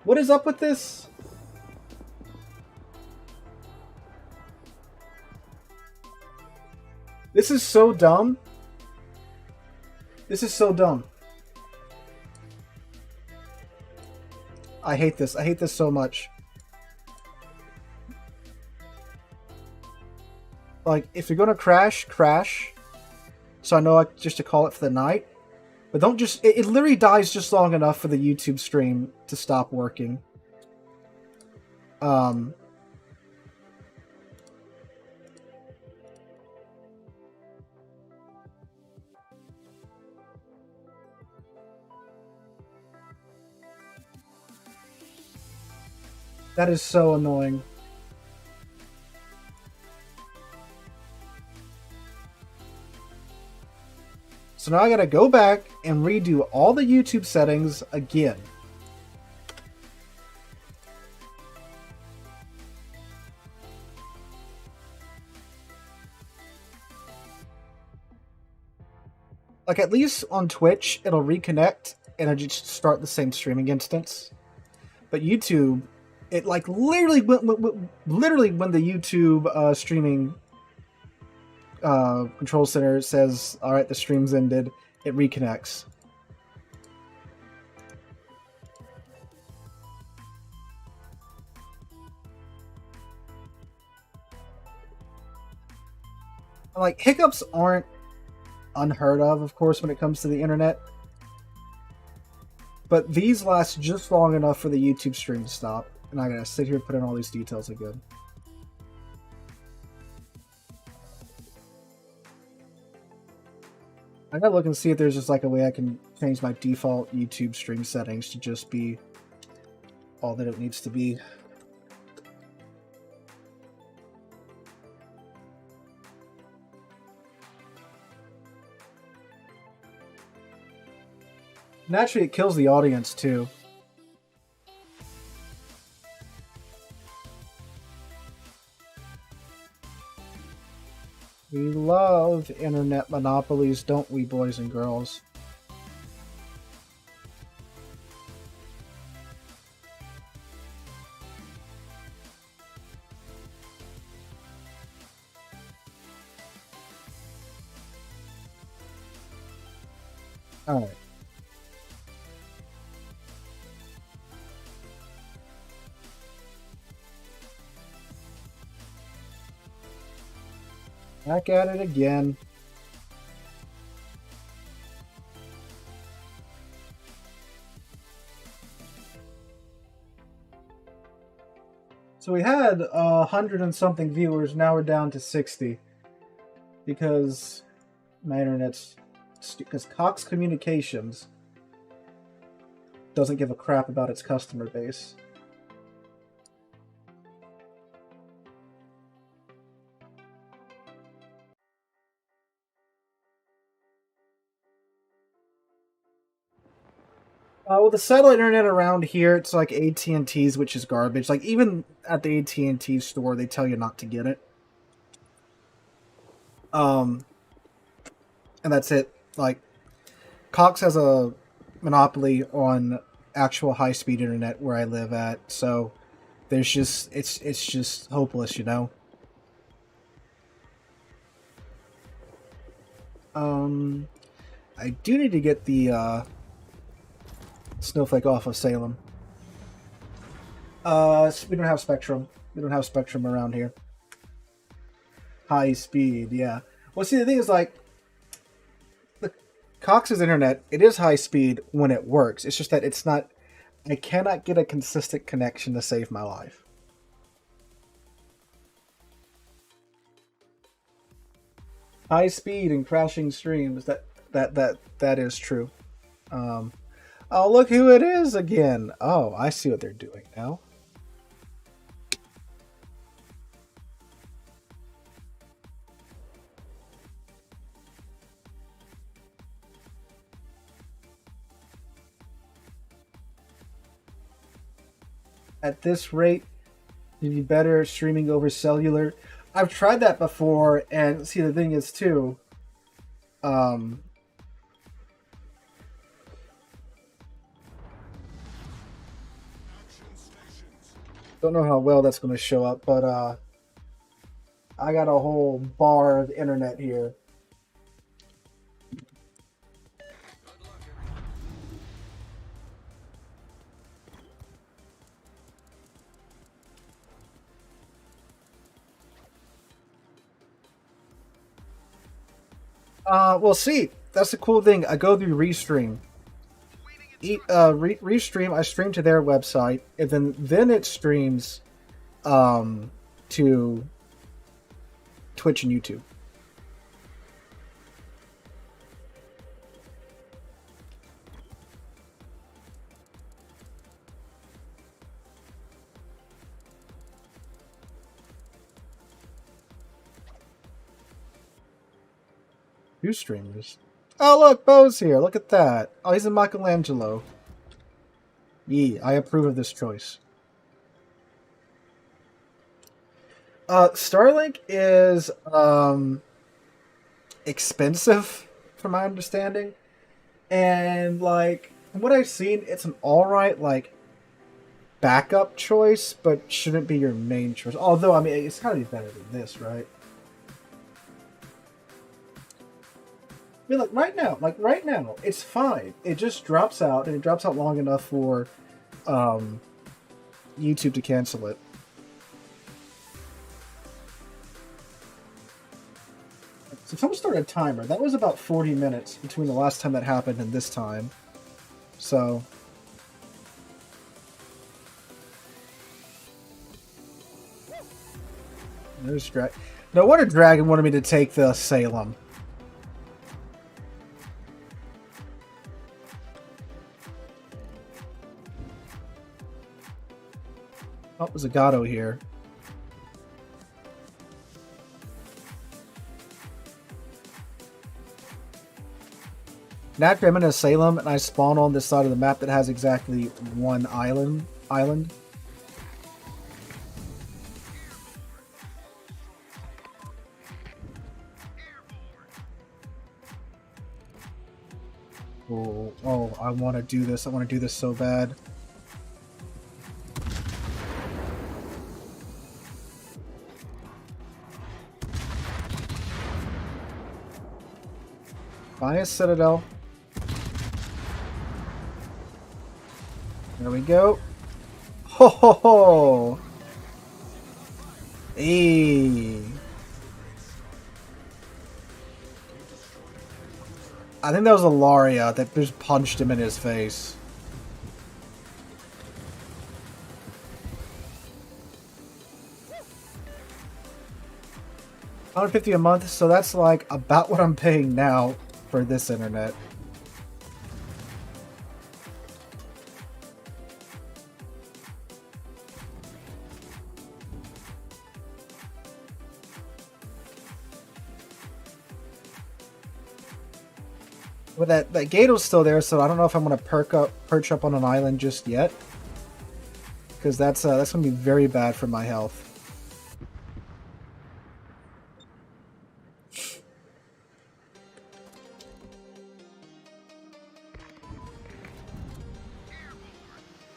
What is up with this? This is so dumb. This is so dumb. I hate this. I hate this so much. Like, if you're gonna crash, crash. So I know just to call it for the night. But don't just... It literally dies just long enough for the YouTube stream to stop working. That is so annoying. So now I gotta go back and redo all the YouTube settings again. Like, at least on Twitch, it'll reconnect and it'll just start the same streaming instance. But YouTube, it like literally when the YouTube streaming control center says, all right, the stream's ended, it reconnects. Like, hiccups aren't unheard of course, when it comes to the internet. But these last just long enough for the YouTube stream to stop. And I gotta sit here and put in all these details again. I gotta look and see if there's just like a way I can change my default YouTube stream settings to just be all that it needs to be. Naturally, it kills the audience too. We love internet monopolies, don't we, boys and girls? All right. Back at it again. So we had 100 and something viewers, now we're down to 60. Because my internet's... Because Cox Communications doesn't give a crap about its customer base. Well, the satellite internet around here, it's like AT&T's, which is garbage. Like, even at the AT&T store, they tell you not to get it. And that's it. Like, Cox has a monopoly on actual high-speed internet where I live at, so there's just, it's just hopeless, you know? I do need to get the, Snowflake off of Salem. We don't have Spectrum. We don't have Spectrum around here. High speed, yeah. Well, see, the thing is, like, the Cox's internet, it is high speed when it works. It's just that it's not... I cannot get a consistent connection to save my life. High speed and crashing streams, that is true. Oh, look who it is again. Oh, I see what they're doing now. At this rate, you'd be better streaming over cellular. I've tried that before, and see, the thing is, too, Don't know how well that's going to show up, but I got a whole bar of internet here. Well, see, that's the cool thing. I go through Restream. Restream, I stream to their website, and then it streams to Twitch and YouTube. Two streamers. Oh, look, Bo's here. Look at that. Oh, he's a Michelangelo. Yee, I approve of this choice. Starlink is expensive, from my understanding. And, like, from what I've seen, it's an alright, like, backup choice, but shouldn't be your main choice. Although, I mean, it's gotta be better than this, right? I mean, like right now, it's fine. It just drops out, and it drops out long enough for YouTube to cancel it. So someone started a timer. That was about 40 minutes between the last time that happened and this time. So there's no wonder Dragon wanted me to take the Salem. Oh, there's a Gato here. Naturally, I'm in a Salem, and I spawn on this side of the map that has exactly one island. Oh, I want to do this. I want to do this so bad. Bias Citadel. There we go. Ho ho ho! Hey. I think that was a Laria that just punched him in his face. $150 a month, so that's like about what I'm paying now for this internet. But that Gato's still there, so I don't know if I'm gonna perch up on an island just yet, because that's gonna be very bad for my health.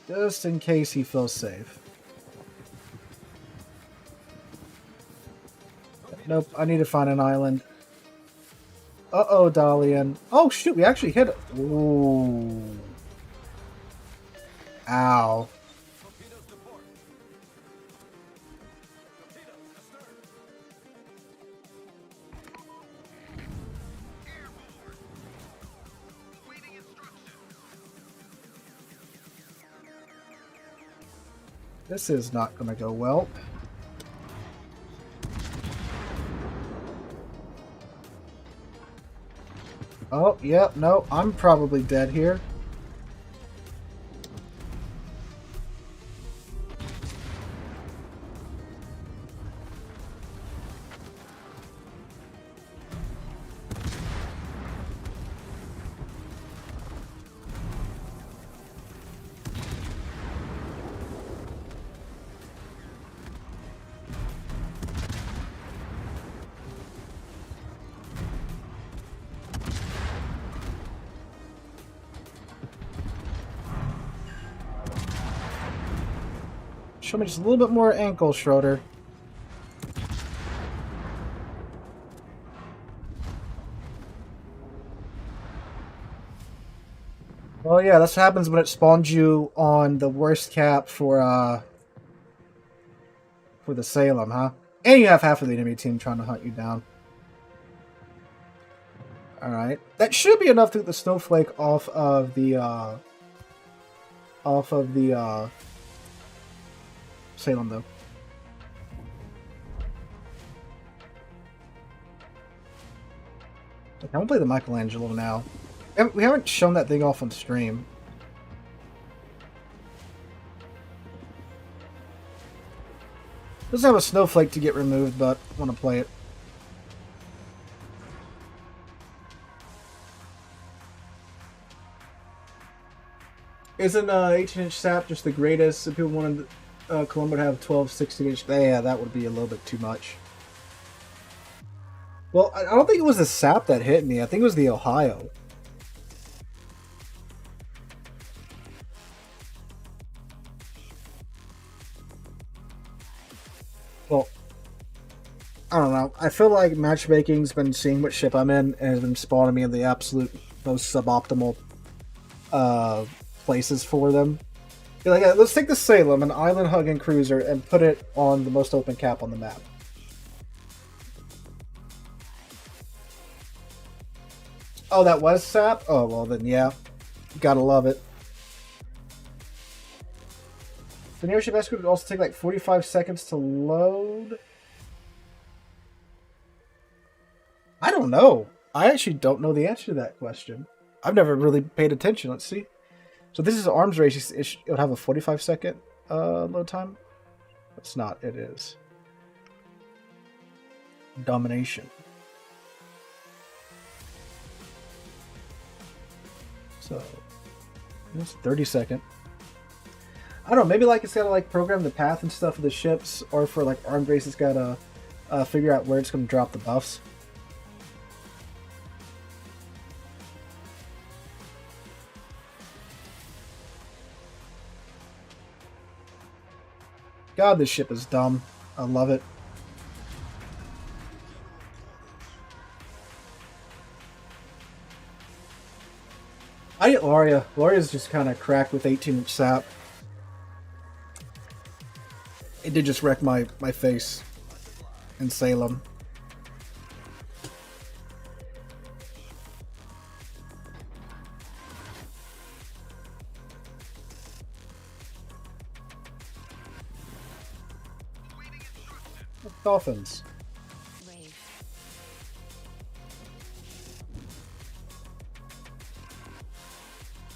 Just in case he feels safe. Nope, I need to find an island. Uh-oh, Dalian. Oh, shoot, we actually hit it. Ooh. Ow. This is not going to go well. Oh, yeah, no, I'm probably dead here. Show me just a little bit more ankle, Schroeder. Well, yeah, that's what happens when it spawns you on the worst cap for the Salem, huh? And you have half of the enemy team trying to hunt you down. Alright. That should be enough to get the snowflake off of the Salem, though. I want to play the Michelangelo now. We haven't shown that thing off on stream. Doesn't have a snowflake to get removed, but I want to play it. Isn't 18-inch sap just the greatest? If people wanted Colombo to have 12, 16-inch, yeah, that would be a little bit too much. Well, I don't think it was the sap that hit me. I think it was the Ohio. Well, I don't know. I feel like Matchmaking's been seeing what ship I'm in and has been spawning me in the absolute most suboptimal places for them. You're like, let's take the Salem, an island-hugging cruiser, and put it on the most open cap on the map. Oh, that was sap? Oh, well then, yeah. Gotta love it. The nearest ship escort would also take like 45 seconds to load. I don't know. I actually don't know the answer to that question. I've never really paid attention. Let's see. So this is arms race. It would have a 45-second load time. It's not. It is. Domination. So it's 30-second. I don't know, maybe like it's gotta like program the path and stuff of the ships, or for like armed race it's gotta figure out where it's gonna drop the buffs. God, this ship is dumb. I love it. I get Laria. Laria's just kind of cracked with 18-inch sap. It did just wreck my face in Salem. Dolphins.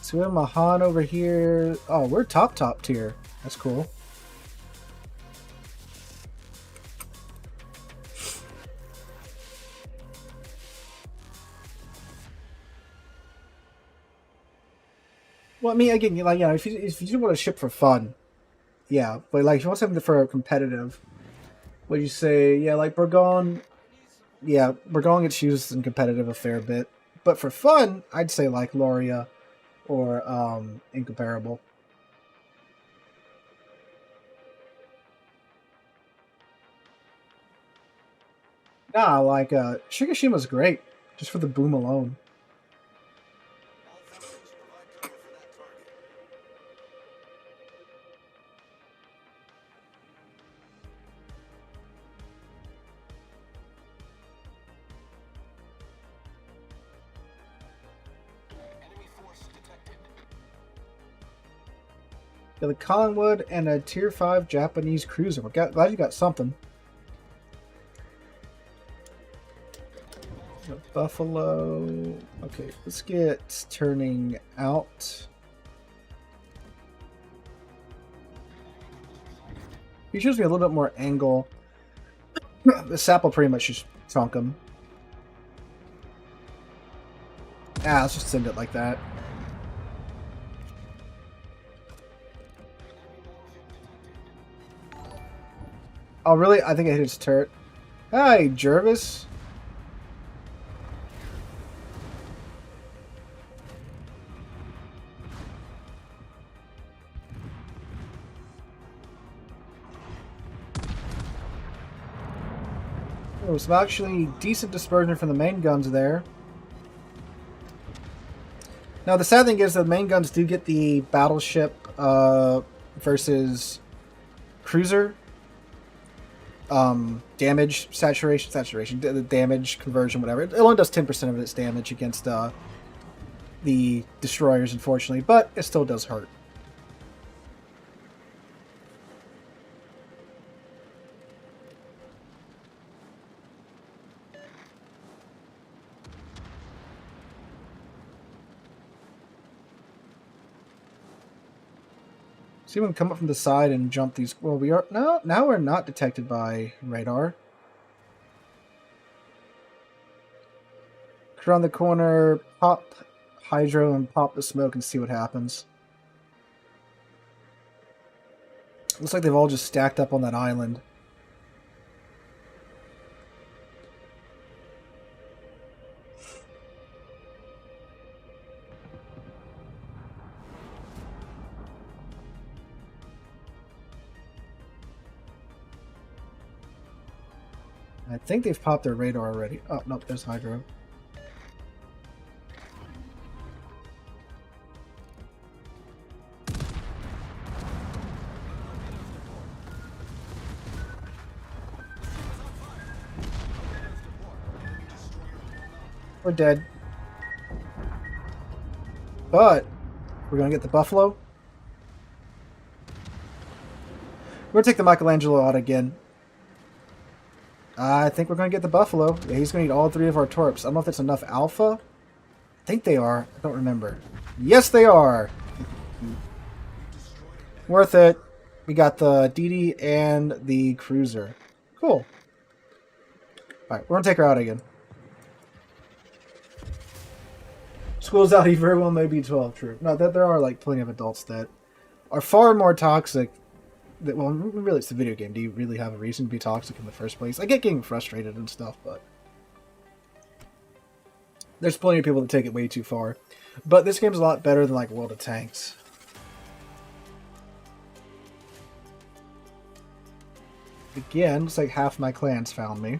So we have Mahan over here. Oh, we're top tier. That's cool. Well, I mean, again, like, if you want to ship for fun, yeah. But like, if you want something for competitive, would you say, yeah, like Burgon? Yeah, Burgon gets used in competitive a fair bit, but for fun, I'd say like Loria or Incomparable. Nah, like Shigashima's great just for the boom alone. Yeah, the Collingwood and a Tier 5 Japanese cruiser. Glad you got something. Buffalo. Okay, let's get turning out. He shows me a little bit more angle. The sap will pretty much just trunk him. Ah, let's just send it like that. Oh, really? I think I hit his turret. Hi, Jervis. Oh, some actually decent dispersion from the main guns there. Now, the sad thing is the main guns do get the battleship versus cruiser damage saturation, the damage conversion, whatever. It only does 10% of its damage against the destroyers, unfortunately, but it still does hurt. See, we can come up from the side and jump these. Well, we are now we're not detected by radar. Around the corner, pop hydro and pop the smoke and see what happens. Looks like they've all just stacked up on that island. I think they've popped their radar already. Oh, nope, there's hydro. We're dead. But we're going to get the Buffalo. We're going to take the Michelangelo out again. I think we're going to get the Buffalo. Yeah, he's going to eat all 3 of our torps. I don't know if that's enough alpha. I think they are. I don't remember. Yes, they are. Worth it. We got the DD and the cruiser. Cool. Alright, we're going to take her out again. School's out, he very well may be 12, true. No, there are like plenty of adults that are far more toxic. Well, really, it's the video game. Do you really have a reason to be toxic in the first place? I get getting frustrated and stuff, but there's plenty of people that take it way too far. But this game's a lot better than like World of Tanks. Again, looks like half my clans found me.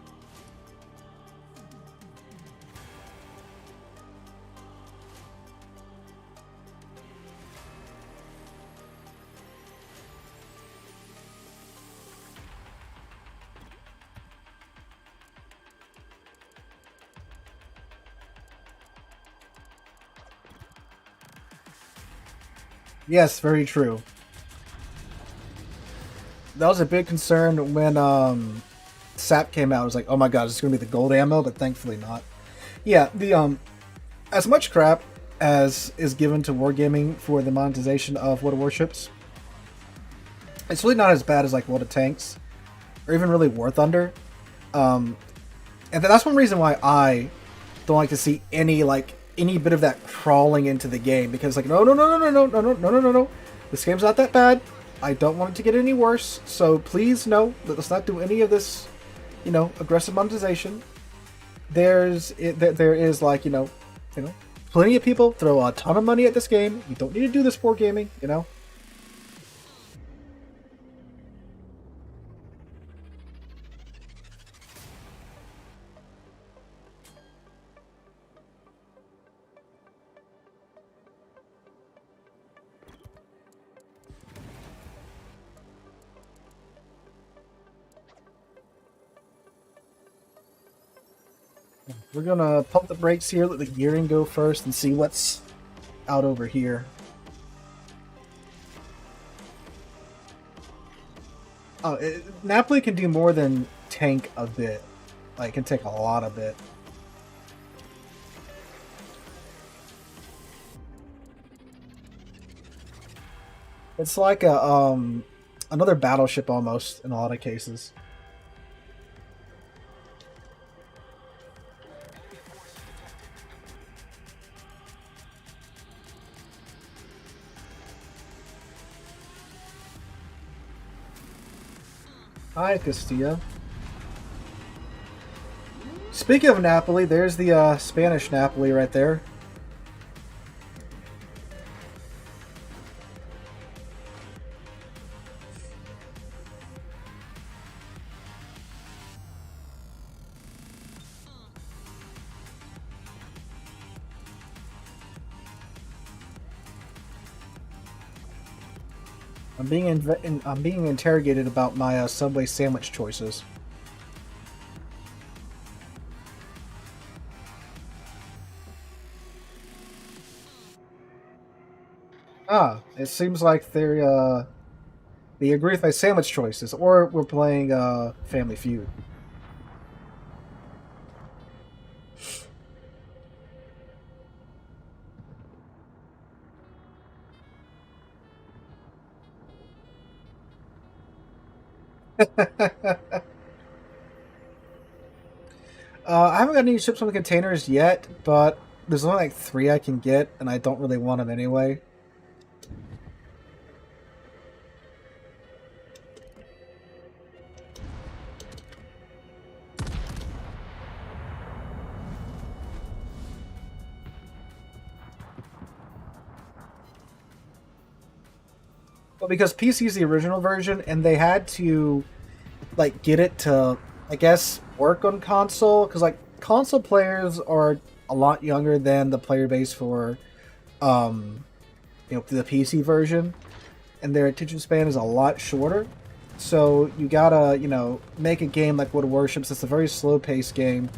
Yes, very true. That was a big concern when SAP came out. I was like, oh my god, is this going to be the gold ammo? But thankfully not. Yeah, the as much crap as is given to wargaming for the monetization of World of Warships, it's really not as bad as like World of Tanks, or even really War Thunder. And that's one reason why I don't like to see any bit of that crawling into the game, because like no, this game's not that bad. I don't want it to get any worse, so please no, let's not do any of this, aggressive monetization. There is like plenty of people throw a ton of money at this game. You don't need to do this for gaming, We're gonna pump the brakes here, let the gearing go first, and see what's out over here. Oh, Napoli can do more than tank a bit. Like, it can take a lot of it. It's like another battleship almost in a lot of cases. Hi, Castilla. Speaking of Napoli, there's the Spanish Napoli right there. I'm being interrogated about my Subway sandwich choices. Ah, it seems like they agree with my sandwich choices, or we're playing Family Feud. I haven't got any ships on the containers yet, but there's only like 3 I can get, and I don't really want them anyway. Well, because PC is the original version, and they had to like get it to, I guess, work on console, because like console players are a lot younger than the player base for the PC version, and their attention span is a lot shorter. So you gotta, make a game like Warships. It's a very slow-paced game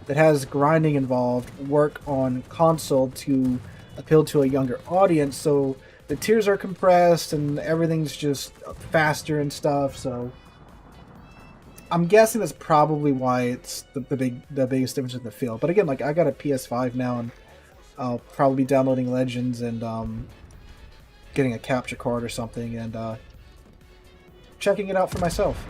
that has grinding involved, work on console to appeal to a younger audience. So the tiers are compressed and everything's just faster and stuff. So I'm guessing that's probably why it's the biggest difference in the field. But again, like I got a PS5 now, and I'll probably be downloading Legends and getting a capture card or something and checking it out for myself.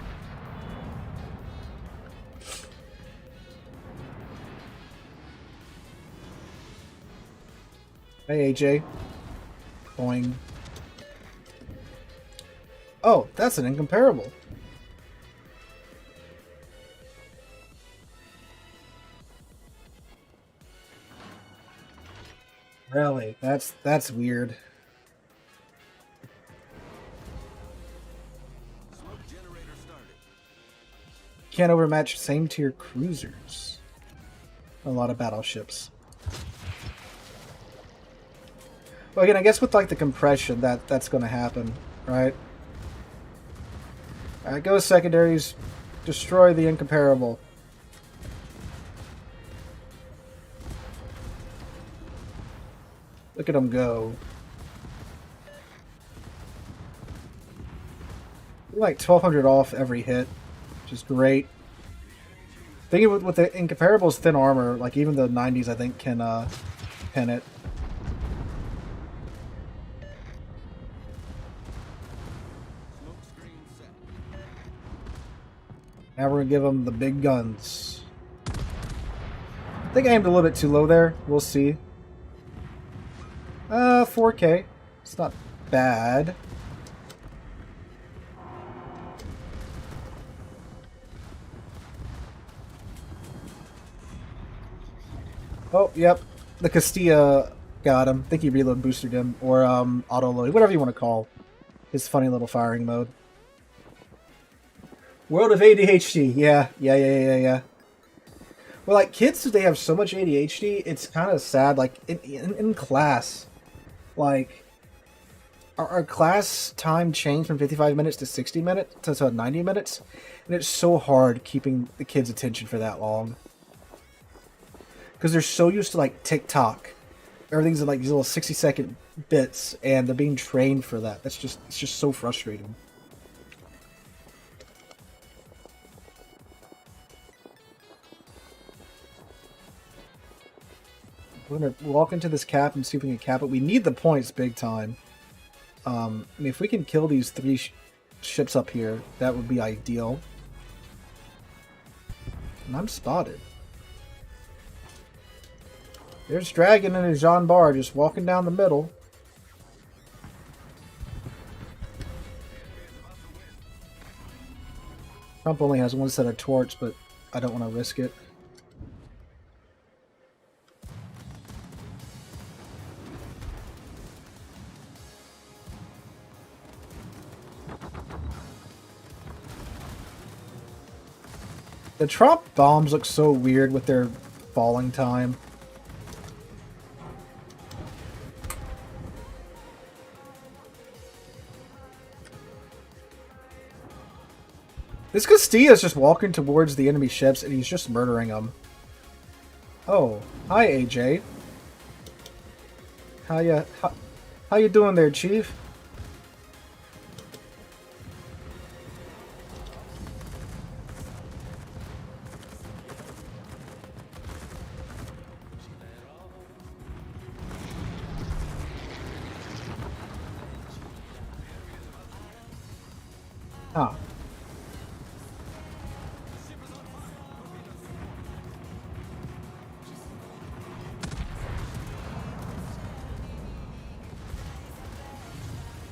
Hey AJ. Boing. Oh, that's an incomparable. Really? That's weird. Can't overmatch same tier cruisers. A lot of battleships. Well, again, I guess with like the compression, that's going to happen, right? All right, go secondaries, destroy the incomparable. Look at them go. You're like 1,200 off every hit, which is great. Thinking with the incomparables, thin armor, like even the 90s, I think can pin it. Now we're gonna give them the big guns. I think I aimed a little bit too low there. We'll see. 4K. It's not bad. Oh, yep. The Castilla got him. I think he reload boosted him. Or auto load. Whatever you want to call his funny little firing mode. World of ADHD. Yeah. Well, like, kids today have so much ADHD, it's kind of sad. Like, in class, like, our class time changed from 55 minutes to 60 minutes to 90 minutes. And it's so hard keeping the kids' attention for that long. Because they're so used to, like, TikTok. Everything's in, like, these little 60-second bits, and they're being trained for that. It's just so frustrating. We're going to walk into this cap and see if we can cap it. We need the points big time. I mean, if we can kill these 3 ships up here, that would be ideal. And I'm spotted. There's Dragon and his Jean Bar just walking down the middle. Trump only has 1 set of torch, but I don't want to risk it. The Trump bombs look so weird with their falling time. This Castilla is just walking towards the enemy ships and he's just murdering them. Oh, hi AJ. How you doing there, Chief? Ah.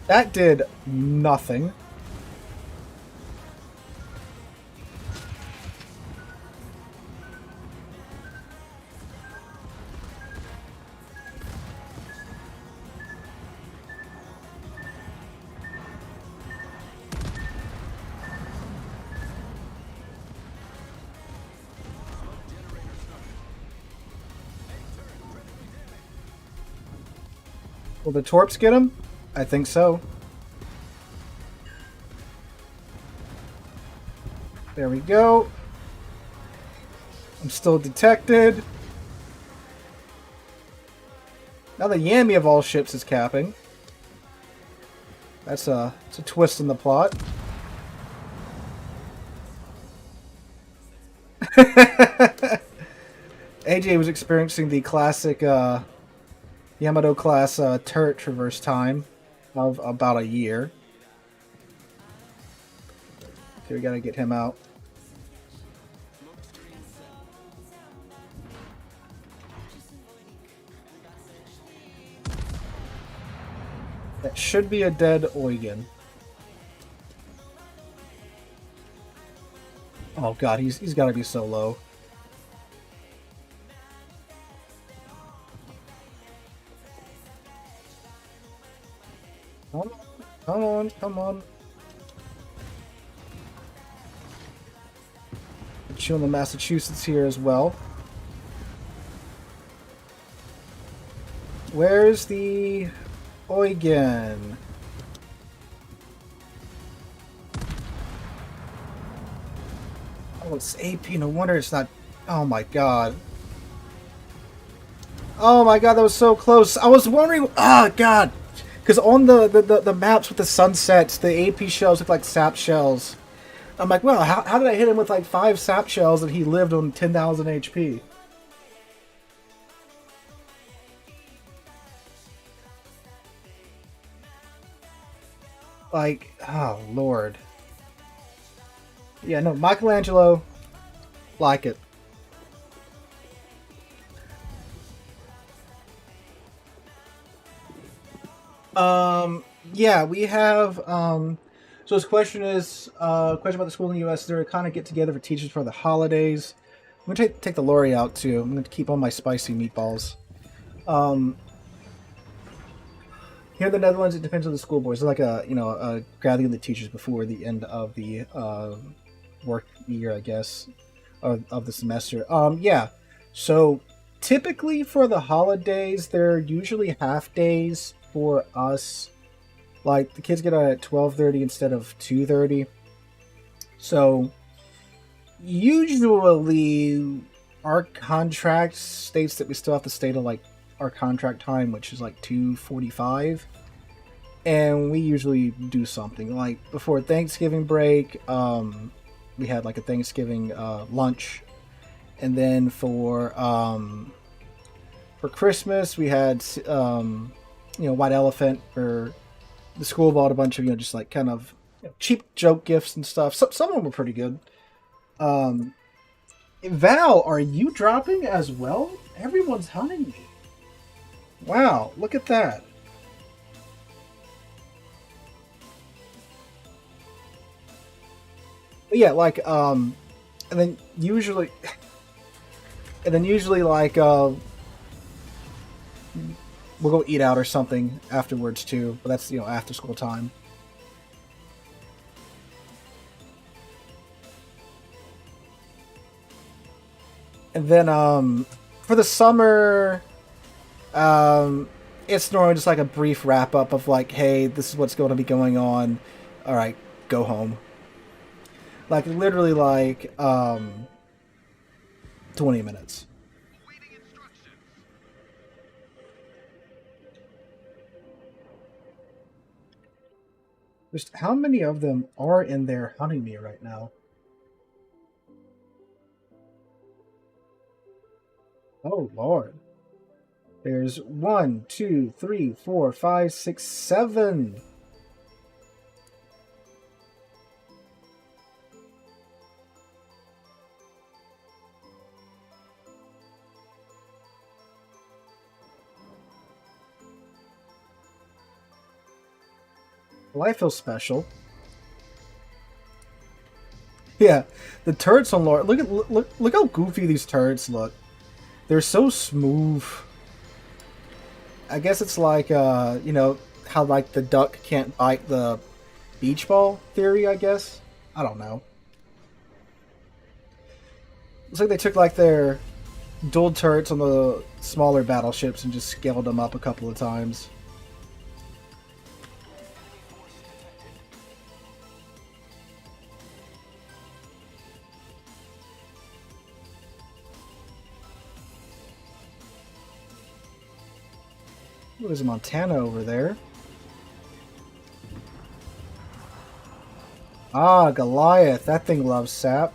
That did nothing. Will the torps get him? I think so. There we go. I'm still detected. Now the Yami of all ships is capping. It's a twist in the plot. AJ was experiencing the classic Yamato class turret traverse time of about a year. Okay, we gotta get him out. That should be a dead Eugen. Oh god, he's gotta be so low. Come on, come on. Put you in the Massachusetts here as well. Where's the Eugen? Oh, it's AP. No wonder it's not. Oh my god. Oh my god, that was so close. I was wondering. Oh god. Because on the maps with the sunsets, the AP shells look like sap shells. I'm like, well, how did I hit him with like 5 sap shells and he lived on 10,000 HP? Like, oh lord. Yeah, no, Michelangelo, like it. Yeah, we have, so his question is, question about the school in the U.S. They're kind of get together for teachers for the holidays. I'm going to take the lorry out, too. I'm going to keep all my spicy meatballs. Here in the Netherlands, it depends on the school boards. It's like a gathering of the teachers before the end of the, work year, I guess, of the semester. Yeah, so typically for the holidays, they're usually half days for us. Like, the kids get out at 12:30 instead of 2:30. So, usually, our contract states that we still have to stay to, like, our contract time, which is, like, 2:45. And we usually do something. Like, before Thanksgiving break, we had, like, a Thanksgiving lunch. And then for Christmas, we had, White Elephant, or the school bought a bunch of, just like kind of cheap joke gifts and stuff. Some of them were pretty good. Val, are you dropping as well? Everyone's hunting me. Wow, look at that. But yeah, like, and then usually like, we'll go eat out or something afterwards too, but that's, after school time. And then, for the summer, it's normally just like a brief wrap up of like, hey, this is what's going to be going on. All right, go home. Like, literally, like, 20 minutes. Just how many of them are in there hunting me right now? Oh, Lord. There's 1, 2, 3, 4, 5, 6, 7. Well, I feel special. Yeah, the turrets on Lord. Look how goofy these turrets look. They're so smooth. I guess it's like you know, how like the duck can't bite the beach ball theory, I guess. I don't know. Looks like they took like their dual turrets on the smaller battleships and just scaled them up a couple of times. Ooh, there's a Montana over there. Ah, Goliath. That thing loves sap.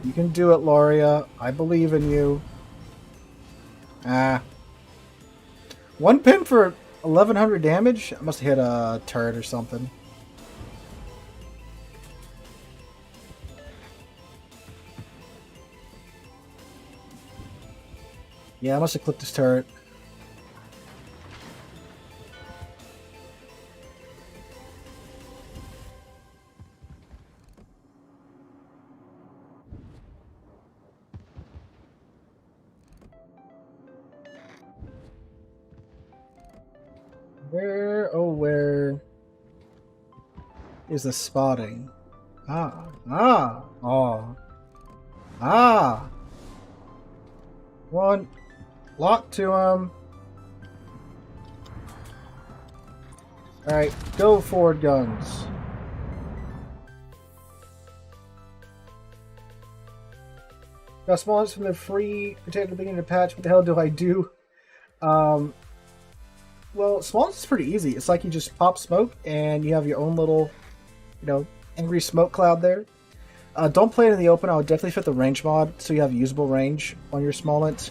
You can do it, Loria. I believe in you. Ah. One pin for 1100 damage? I must have hit a turret or something. Yeah, I must have clipped this turret. Where is the spotting? One, lock to him. Alright, go forward guns. Got spawns from the free protect at the beginning of the patch. What the hell do I do? Well, spawns is pretty easy. It's like you just pop smoke and you have your own little, you know, angry smoke cloud there. Don't play it in the open. I would definitely fit the range mod so you have usable range on your Smolent.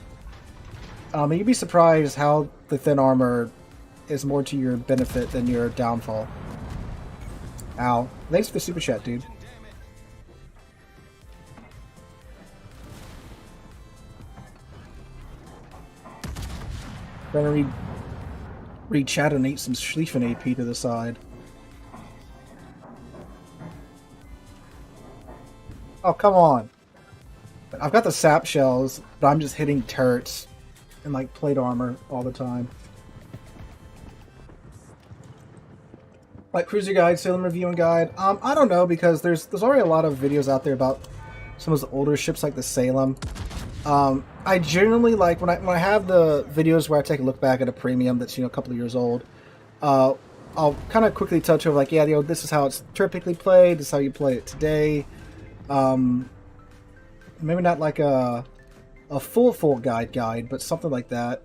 And you'd be surprised how the thin armor is more to your benefit than your downfall. Ow. Thanks for the super chat, dude. Gonna read chat and eat some Schlieffen AP to the side. Oh, come on. I've got the sap shells, but I'm just hitting turrets and like plate armor all the time. Like Cruiser Guide, Salem Reviewing Guide. I don't know, because there's already a lot of videos out there about some of the older ships like the Salem. I generally like when I have the videos where I take a look back at a premium that's, you know, a couple of years old. I'll kind of quickly touch over like, yeah, you know, this is how it's typically played. This is how you play it today. Maybe not like a full guide, but something like that.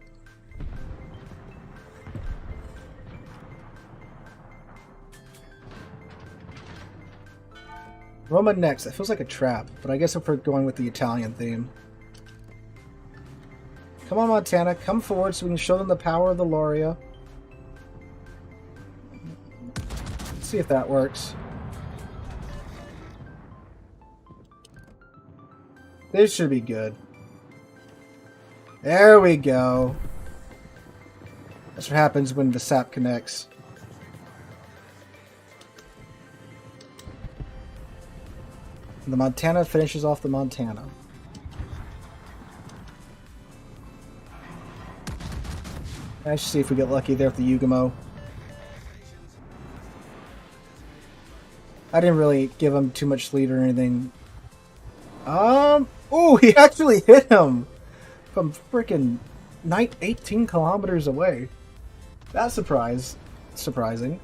Roma next. That feels like a trap, but I guess if we're going with the Italian theme. Come on, Montana. Come forward so we can show them the power of the Loria. Let's see if that works. This should be good. There we go. That's what happens when the sap connects. And the Montana finishes off the Montana. Let's see if we get lucky there with the Yugamo. I didn't really give him too much lead or anything. Oh, he actually hit him from freaking 18 kilometers away. That's surprising.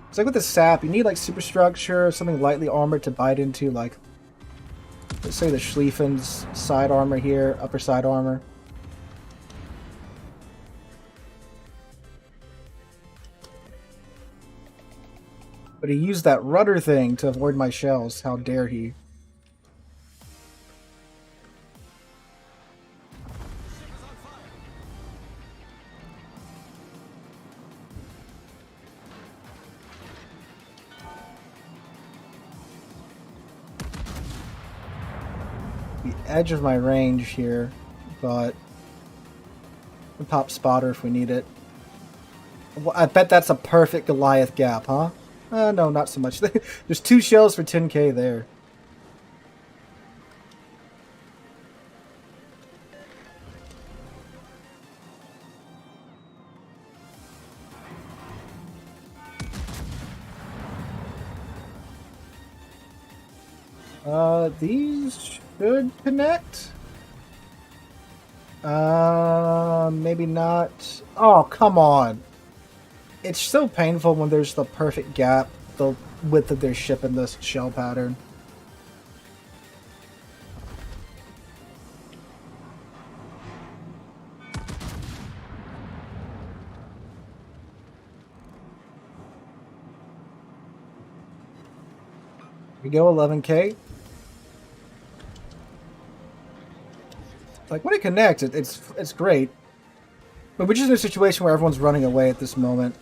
It's like with the sap, you need like superstructure, something lightly armored to bite into, like, let's say the Schlieffen's side armor here, upper side armor. But he used that rudder thing to avoid my shells. How dare he? The edge of my range here, but a pop spotter if we need it. Well, I bet that's a perfect Goliath gap, huh? No, not so much. There's 2 shells for 10k there. These should connect. Maybe not. Oh, come on. It's so painful when there's the perfect gap, the width of their ship in this shell pattern. We go 11k. Like when it connects, it's great. But we're just in a situation where everyone's running away at this moment.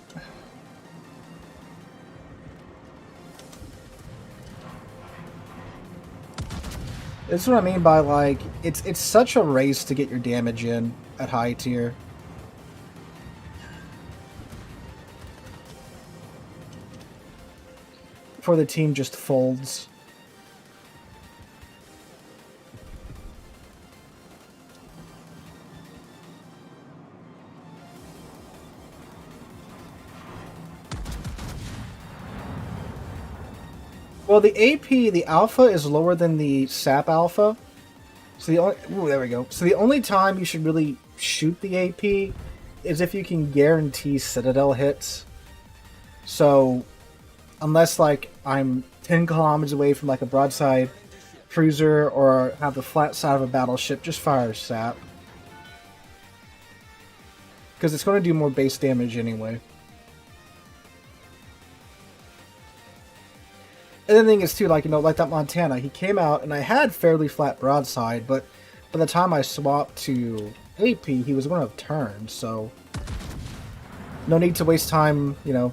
That's what I mean by, like, it's such a race to get your damage in at high tier. Before the team just folds. Well, the AP, the alpha is lower than the sap alpha. So the only, ooh, there we go. So the only time you should really shoot the AP is if you can guarantee Citadel hits. So unless like I'm 10 kilometers away from like a broadside cruiser or have the flat side of a battleship, just fire sap. Because it's going to do more base damage anyway. And the thing is too, like, you know, like that Montana, he came out and I had fairly flat broadside, but by the time I swapped to AP, he was going to have turned, so no need to waste time, you know,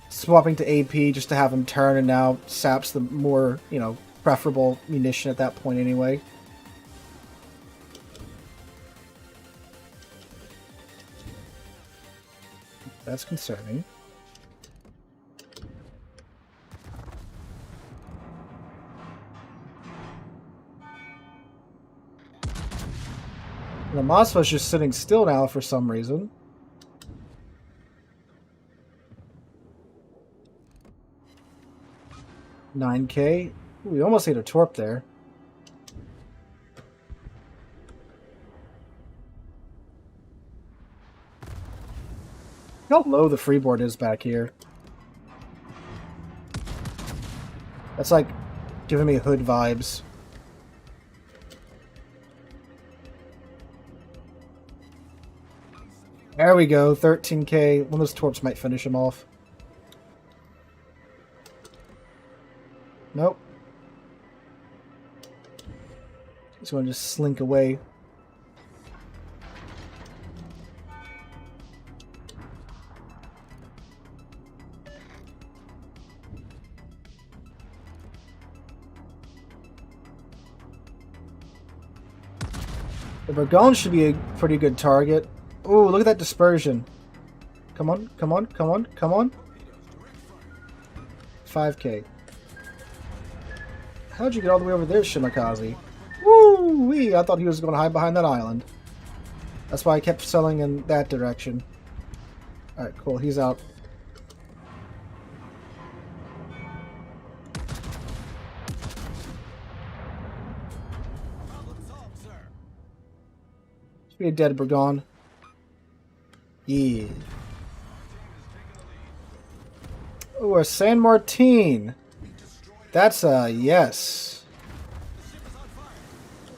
swapping to AP just to have him turn, and now sap's the more, you know, preferable munition at that point anyway. That's concerning. The Mosfa's just sitting still now for some reason. $9k. Ooh, we almost hit a torp there. How low the freeboard is back here. That's like giving me hood vibes. There we go, 13k. One of those torps might finish him off. Nope. He's going to just slink away. The Burgon should be a pretty good target. Ooh, look at that dispersion. Come on, come on, come on, come on. 5k. How'd you get all the way over there, Shimakaze? Woo-wee! I thought he was going to hide behind that island. That's why I kept selling in that direction. Alright, cool. He's out. Be a dead Burgon. Yeah. Oh, a San Martin. That's a yes.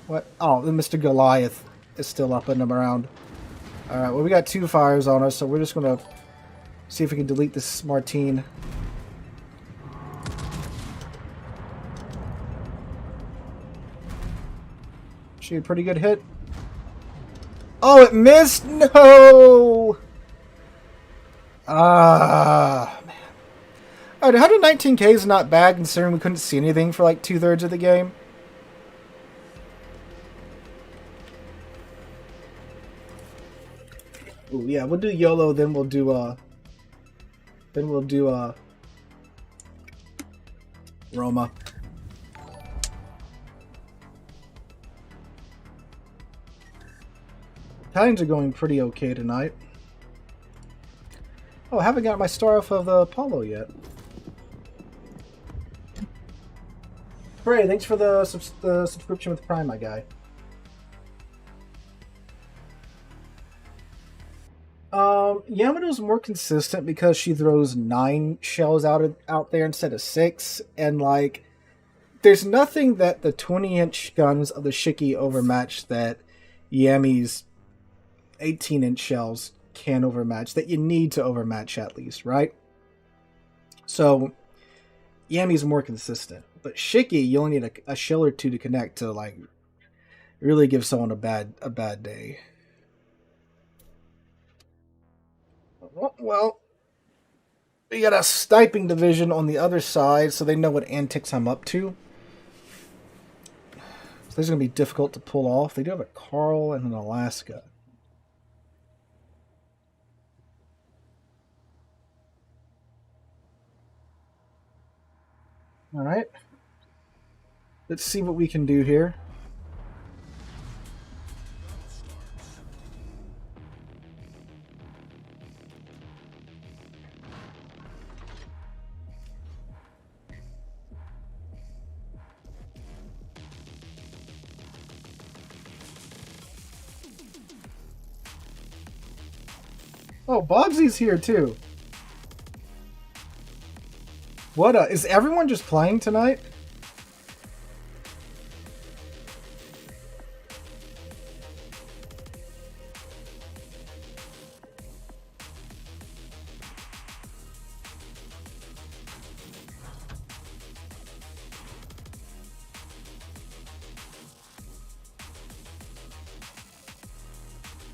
What? Oh, Mr. Goliath is still up and around. Alright, well, we got 2 fires on us, so we're just going to see if we can delete this Martine. Shoot, a pretty good hit. Oh, it missed! No! Ah, man. Alright, 119k is not bad considering we couldn't see anything for like 2/3 of the game. Ooh, yeah, we'll do YOLO, then we'll do Roma. Italians are going pretty okay tonight. Oh, I haven't got my star off of the Apollo yet. Hooray, thanks for the subscription with Prime, my guy. Yamato's more consistent because she throws 9 shells out there instead of 6, and like, there's nothing that the 20-inch guns of the Shiki overmatch that Yami's 18-inch shells can overmatch, that you need to overmatch at least, right? So Yami's more consistent, but Shiki, you only need a shell or 2 to connect to like really give someone a bad day. Well, we got a sniping division on the other side, so they know what antics I'm up to. So this is going to be difficult to pull off. They do have a Carl and an Alaska. Alright. Let's see what we can do here. Oh, Bogsy's here too. What is everyone just playing tonight?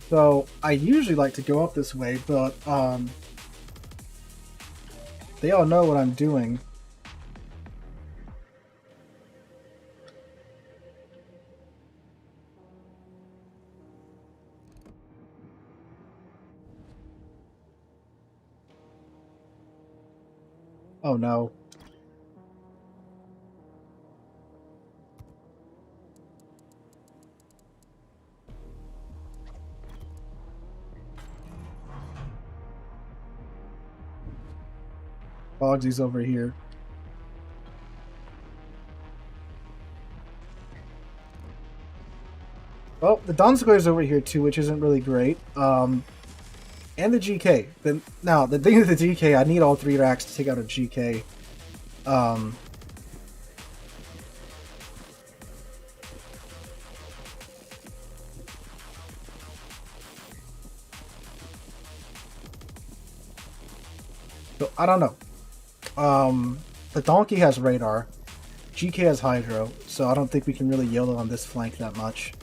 So, I usually like to go up this way, but, they all know what I'm doing. Oh no. Bogsy's over here. Well, the Donskoy's over here too, which isn't really great. And the GK. Now, the thing with the GK, I need all 3 racks to take out a GK. So, I don't know. The Donkey has radar. GK has Hydro, so I don't think we can really YOLO on this flank that much.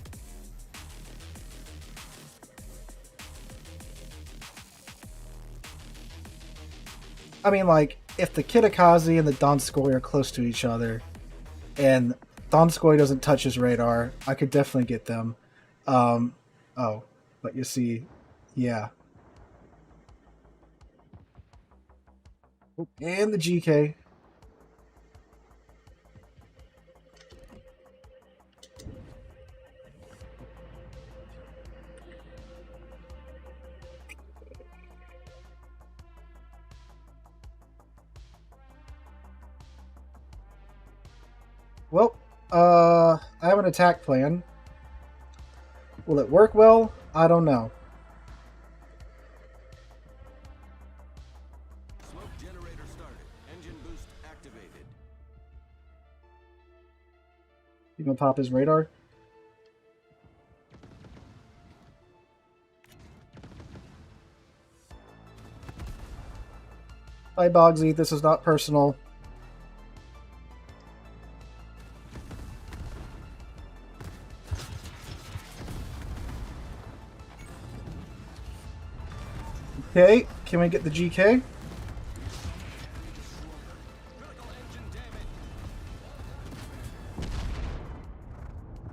I mean, like, if the Kitakaze and the Donskoy are close to each other, and Donskoy doesn't touch his radar, I could definitely get them. Oh, but you see, yeah. And the GK. Well, I have an attack plan. Will it work well? I don't know. Smoke generator started. Engine boost activated. You gonna pop his radar? Hi, Bogsy. This is not personal. Okay, can we get the GK?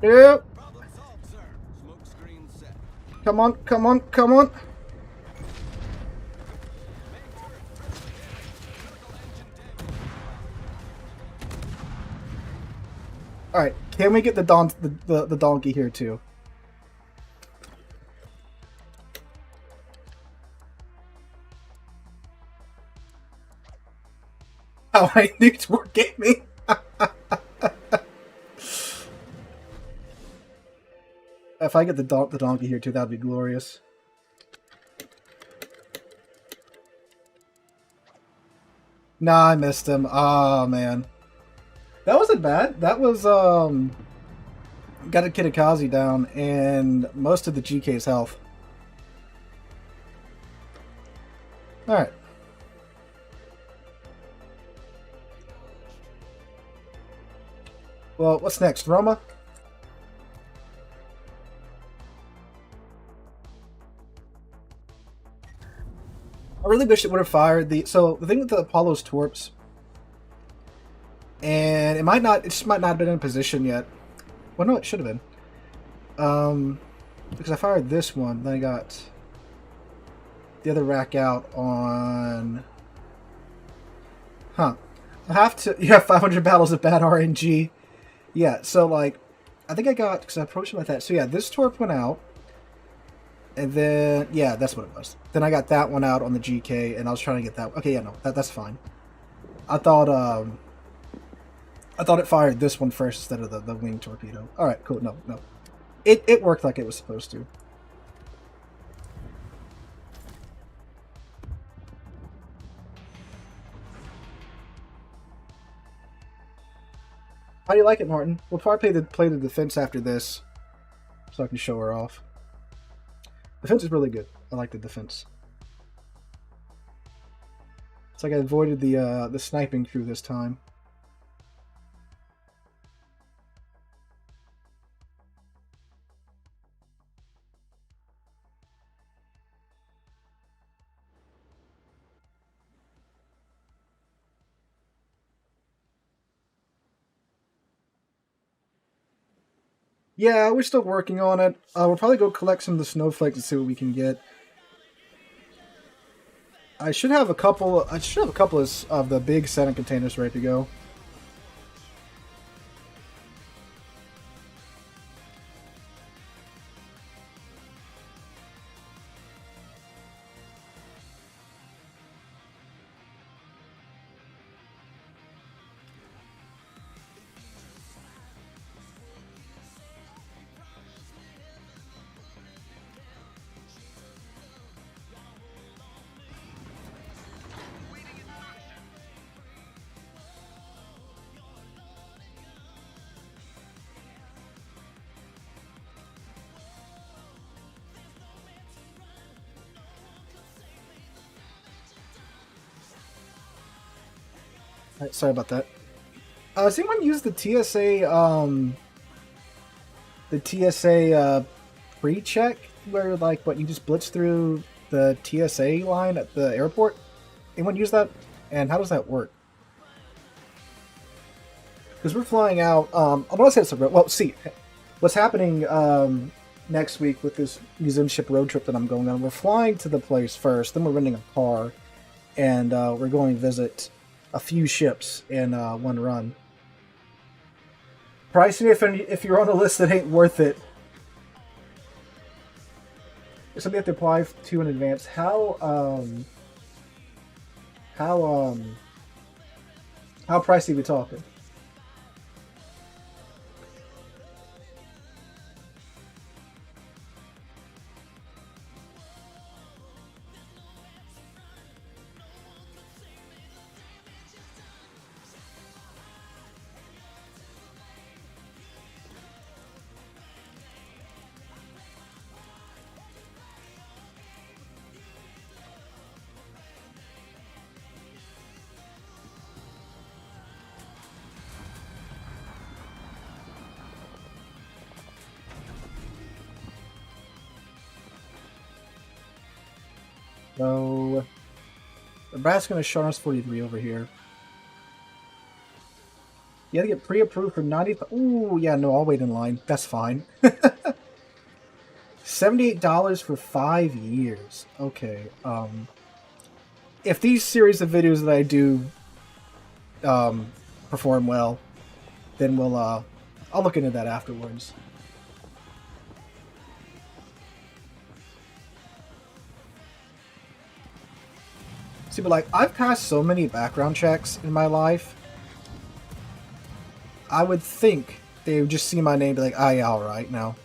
Yep. Problem solved, sir. Smoke screen set. Come on, come on, come on. Alright, can we get the donkey here too? Oh, I knew it were gaming. If I get the donkey here too, that'd be glorious. Nah, I missed him. Oh man. That wasn't bad. That was got a Kitakazi down and most of the GK's health. Alright. Well, what's next? Roma? I really wish it would have fired the... So, the thing with the Apollo's torps... And it might not... It just might not have been in position yet. Well, no, it should have been. Because I fired this one, then I got... the other rack out on... Huh. I have to... You have 500 battles of bad RNG. Yeah, so, like... I think I got... Because I approached it like that. So, yeah, this torp went out. And then, yeah, that's what it was. Then I got that one out on the GK, and I was trying to get that. Okay, yeah, no, that's fine. I thought it fired this one first instead of the wing torpedo. All right, cool. No. It worked like it was supposed to. How do you like it, Martin? We'll probably play the defense after this, so I can show her off. Defense is really good. I like the defense. It's like I avoided the sniping crew this time. Yeah, we're still working on it. We'll probably go collect some of the snowflakes and see what we can get. I should have a couple of the big Senate containers ready to go. Right, sorry about that. Does anyone use the TSA pre-check where like what you just blitz through the TSA line at the airport? Anyone use that? And how does that work? Because we're flying out. I want to say it's a well. See, what's happening next week with this museum ship road trip that I'm going on. We're flying to the place first, then we're renting a car, and we're going to visit a few ships in one run. Pricing if you're on a list that ain't worth it. It's something you have to apply to in advance. How pricey are we talking? So Nebraska and Charles 43 over here. You gotta get pre-approved for 90. Ooh, yeah, no, I'll wait in line. That's fine. $78 for 5 years. Okay. If these series of videos that I do perform well, then I'll look into that afterwards. See, but like, I've passed so many background checks in my life. I would think they would just see my name and be like, ah, yeah, alright, now.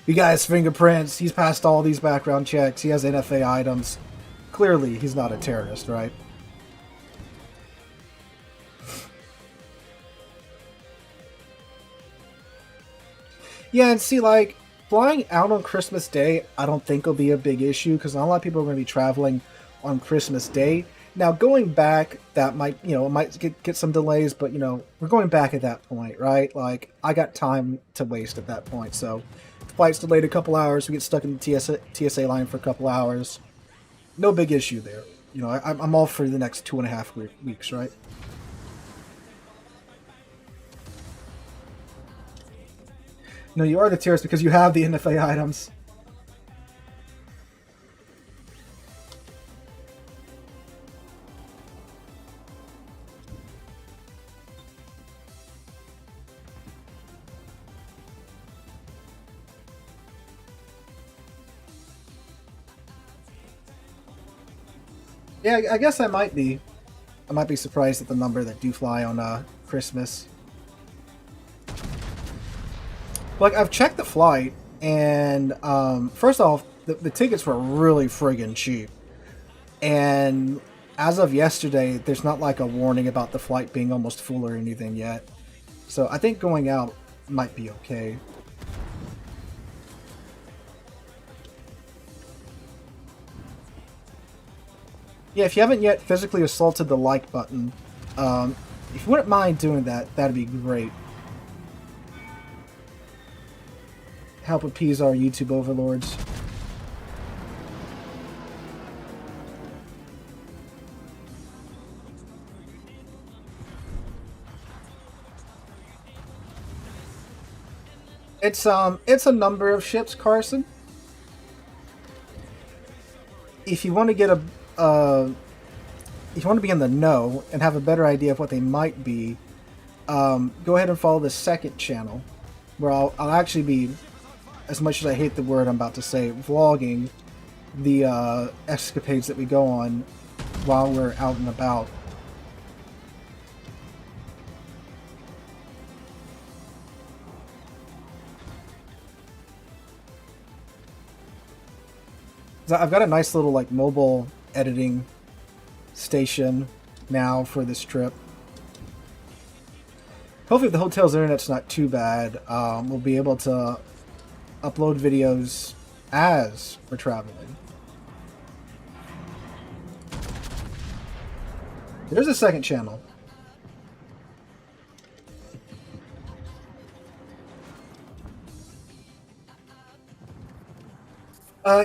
You guys, fingerprints, he's passed all these background checks, he has NFA items. Clearly, he's not a terrorist, right? Yeah, and see, like, flying out on Christmas Day, I don't think will be a big issue, because not a lot of people are going to be traveling on Christmas Day. Now, going back, that might, you know, might get some delays, but, you know, we're going back at that point, right? Like, I got time to waste at that point, so the flight's delayed a couple hours, we get stuck in the TSA line for a couple hours. No big issue there. You know, I'm all for the next 2.5 weeks, right? No, you are the terrorist because you have the NFA items. Yeah, I guess I might be. I might be surprised at the number that do fly on Christmas. Like, I've checked the flight, and first off, the tickets were really friggin' cheap. And as of yesterday, there's not like a warning about the flight being almost full or anything yet. So I think going out might be okay. Yeah, if you haven't yet physically assaulted the like button, if you wouldn't mind doing that, that'd be great. Help appease our YouTube overlords. It's a number of ships, Carson. If you want to get if you want to be in the know and have a better idea of what they might be, go ahead and follow the second channel, where I'll actually be, as much as I hate the word I'm about to say, vlogging the escapades that we go on while we're out and about. I've got a nice little like mobile editing station now for this trip. Hopefully if the hotel's internet's not too bad, we'll be able to upload videos as we're traveling. There's a second channel.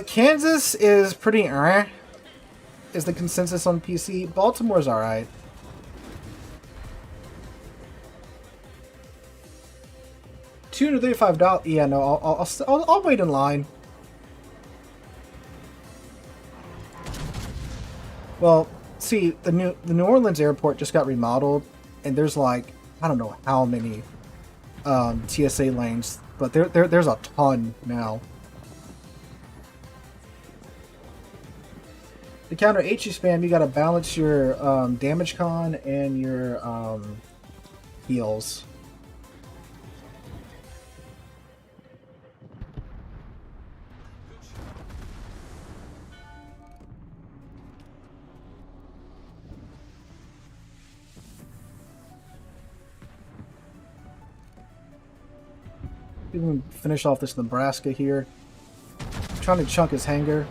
Kansas is pretty is the consensus on PC. Baltimore's alright. $235. Yeah, no, I'll wait in line. Well, see, the New Orleans airport just got remodeled, and there's like, I don't know how many TSA lanes, but there's a ton now. To counter HE spam, you gotta balance your damage con and your heals. We can finish off this Nebraska here. I'm trying to chunk his hangar.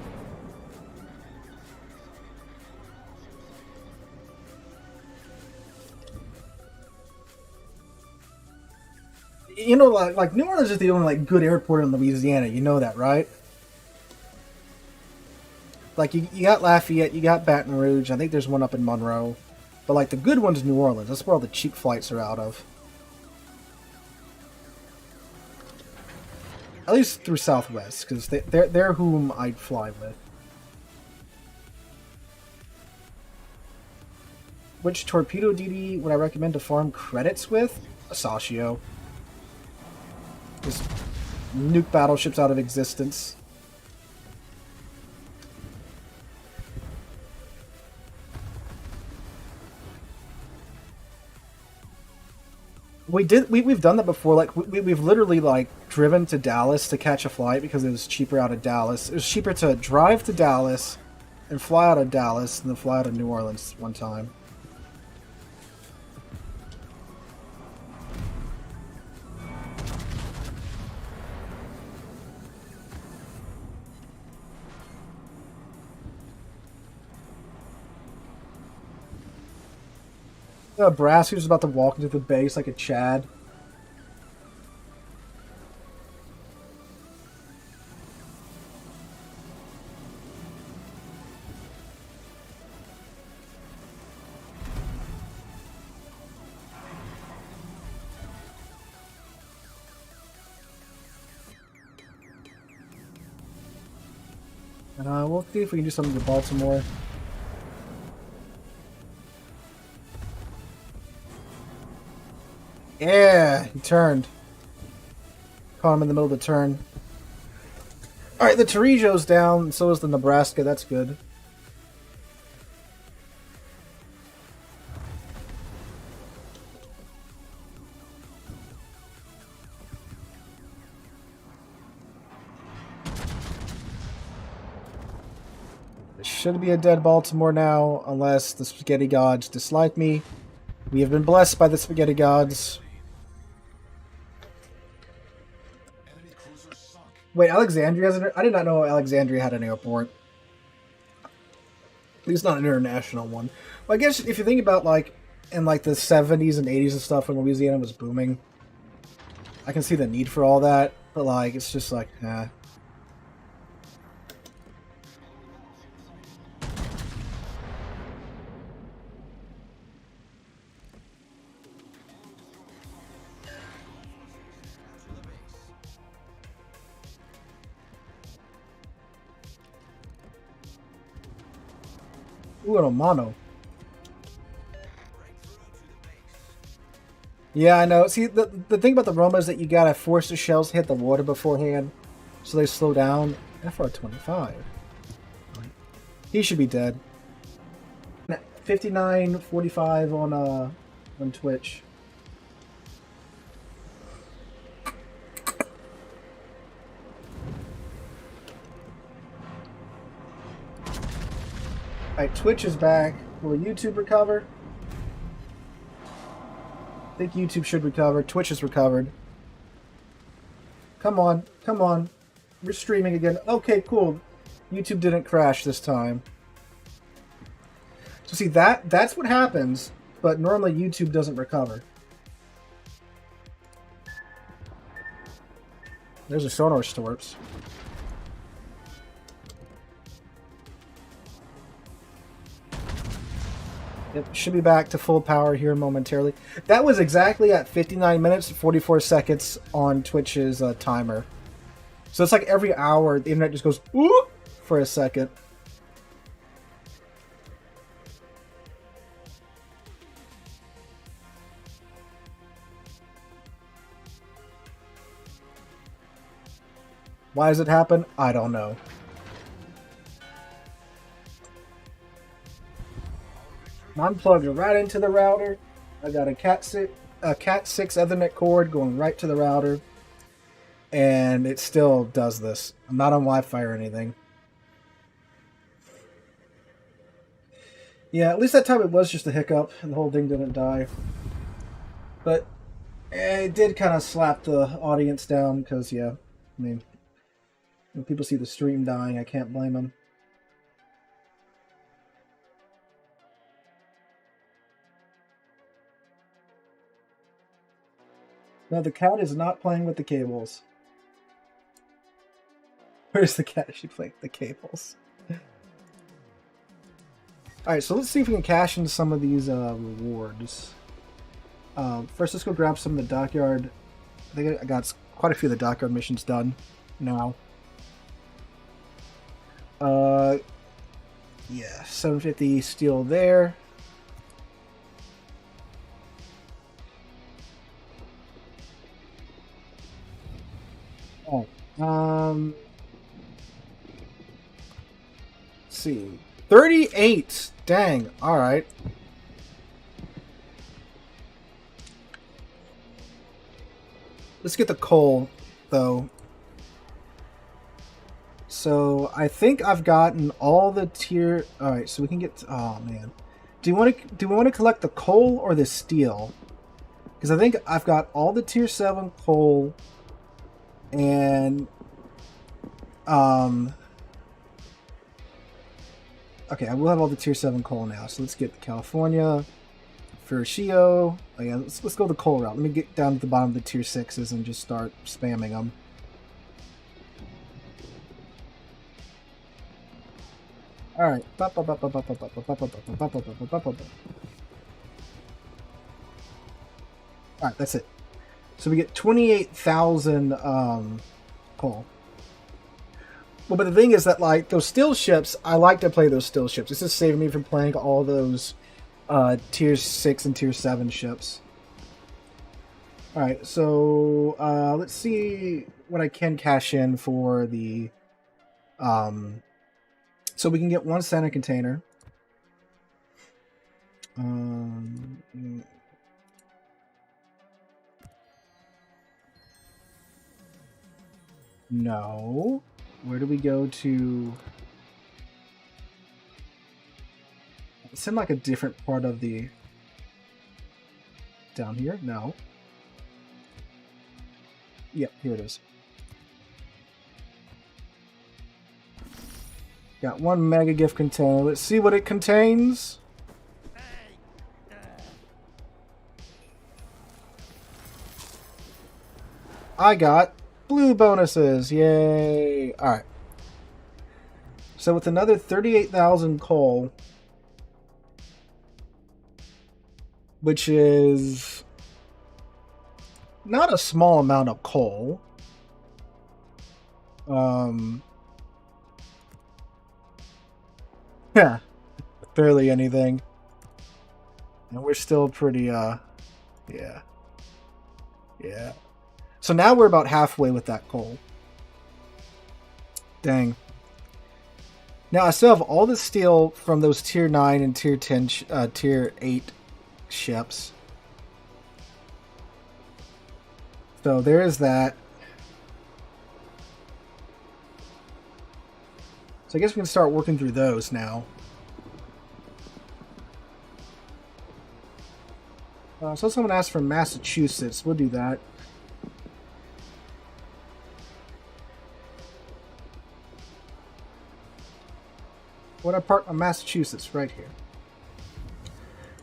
You know, like New Orleans is the only like good airport in Louisiana. You know that, right? Like, you got Lafayette, you got Baton Rouge, I think there's one up in Monroe. But, like, the good one's New Orleans. That's where all the cheap flights are out of. At least through Southwest, because they're whom I'd fly with. Which torpedo DD would I recommend to farm credits with? Asashio. Just nuke battleships out of existence. We've done that before. Like we've literally like driven to Dallas to catch a flight because it was cheaper out of Dallas. It was cheaper to drive to Dallas and fly out of Dallas than to fly out of New Orleans one time. Brass who's about to walk into the base like a Chad. We'll see if we can do something to Baltimore. Yeah, he turned. Caught him in the middle of the turn. Alright, the Torrijos down, so is the Nebraska, that's good. There should be a dead Baltimore now, unless the Spaghetti Gods dislike me. We have been blessed by the Spaghetti Gods. Wait, Alexandria has an... I did not know Alexandria had an airport. At least not an international one. Well, I guess if you think about, like, in, like, the 70s and 80s and stuff when Louisiana was booming, I can see the need for all that, but, like, it's just like, nah. Ooh, an Omano. Yeah, I know. See, the thing about the Roma is that you gotta force the shells to hit the water beforehand, so they slow down. FR-25. He should be dead. 59:45 on Twitch. Alright, Twitch is back. Will YouTube recover? I think YouTube should recover. Twitch is recovered. Come on, come on. We're streaming again. Okay, cool. YouTube didn't crash this time. So see, that's what happens, but normally YouTube doesn't recover. There's a sonar storps. It should be back to full power here momentarily. That was exactly at 59 minutes, 44 seconds on Twitch's timer. So it's like every hour, the internet just goes, ooh, for a second. Why does it happen? I don't know. I'm plugged right into the router. I got a Cat6 Ethernet cord going right to the router. And it still does this. I'm not on Wi-Fi or anything. Yeah, at least that time it was just a hiccup and the whole thing didn't die. But it did kind of slap the audience down because, yeah, I mean, when people see the stream dying, I can't blame them. No, the cat is not playing with the cables. Where's the cat? She playing with the cables. Alright, so let's see if we can cash in some of these rewards. First, let's go grab some of the dockyard. I think I got quite a few of the dockyard missions done now. Yeah, 750 steel there. Oh, let's see, 38. Dang. All right. Let's get the coal, though. So I think I've gotten all the tier. All right, so we can get. Oh man, do we want to collect the coal or the steel? Because I think I've got all the tier 7 coal, and okay, I will have all the tier 7 coal now. So let's get California, Furushio. Oh yeah, let's go the coal route. Let me get down to the bottom of the tier 6s and just start spamming them. All right. All right, that's it. So we get 28,000 coal. Well, but the thing is that, like, those still ships, I like to play those still ships. This is saving me from playing all those tier 6 and tier 7 ships. All right, so let's see what I can cash in for the so we can get 1 Santa container. No. Where do we go to? It's in like a different part of the... Down here? No. Yep, here it is. Got 1 mega gift container. Let's see what it contains. I got blue bonuses. Yay. Alright. So with another 38,000 coal, which is not a small amount of coal. Yeah, barely anything. And we're still pretty, yeah. Yeah. So now we're about halfway with that coal. Dang. Now I still have all the steel from those tier 9 and tier 10, tier 8 ships. So there is that. So I guess we can start working through those now. So someone asked for Massachusetts. We'll do that. When I park my Massachusetts right here.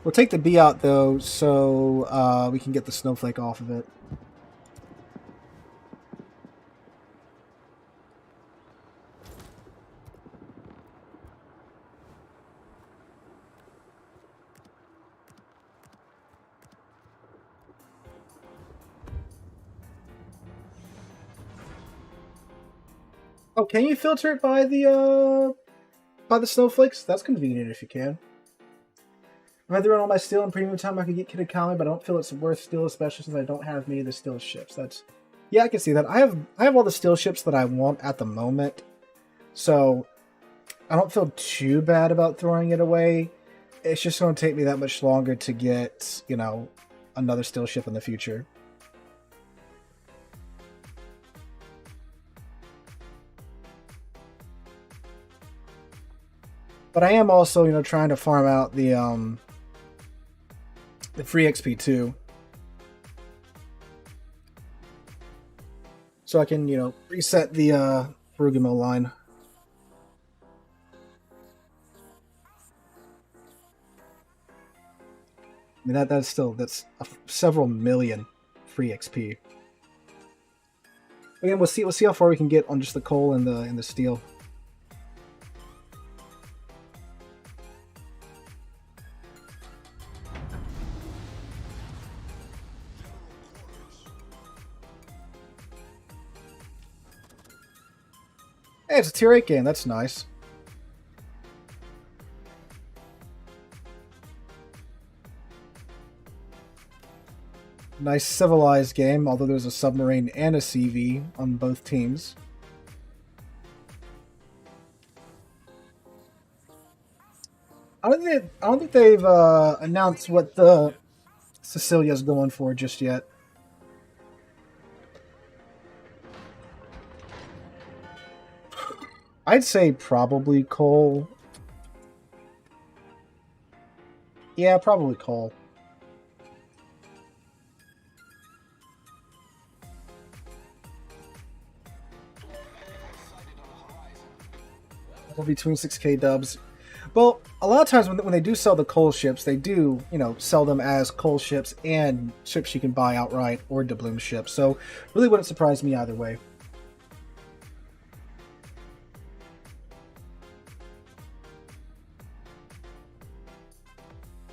We'll take the B out though, so we can get the snowflake off of it. Oh, can you filter it by the snowflakes? That's convenient if you can. I'd rather run all my steel in premium time. I could get Kid Akami, but I don't feel it's worth steel, especially since I don't have many of the steel ships. That's, yeah, I can see that. I have all the steel ships that I want at the moment, so I don't feel too bad about throwing it away. It's just going to take me that much longer to get, you know, another steel ship in the future. But I am also, you know, trying to farm out the free XP too. So I can, you know, reset the Bergamo line. I mean that's several million free XP. Again, we'll see how far we can get on just the coal and the steel. Hey, it's a tier 8 game. That's nice. Nice civilized game, although there's a submarine and a CV on both teams. I don't think they've announced what the Sicilia's going for just yet. I'd say probably coal. Yeah, probably coal. Between 6K dubs. Well, a lot of times when they do sell the coal ships, they do, you know, sell them as coal ships and ships you can buy outright or doubloon ships. So really wouldn't surprise me either way.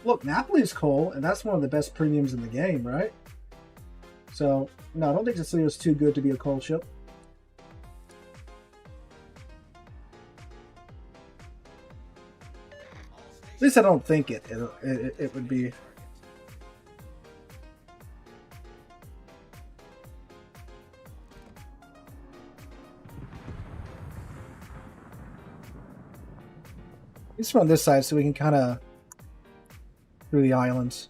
Look, Napoli's coal, and that's one of the best premiums in the game, right? So, no, I don't think Sicilia's too good to be a coal ship. At least I don't think it would be. Let's run this side so we can kind of through the islands.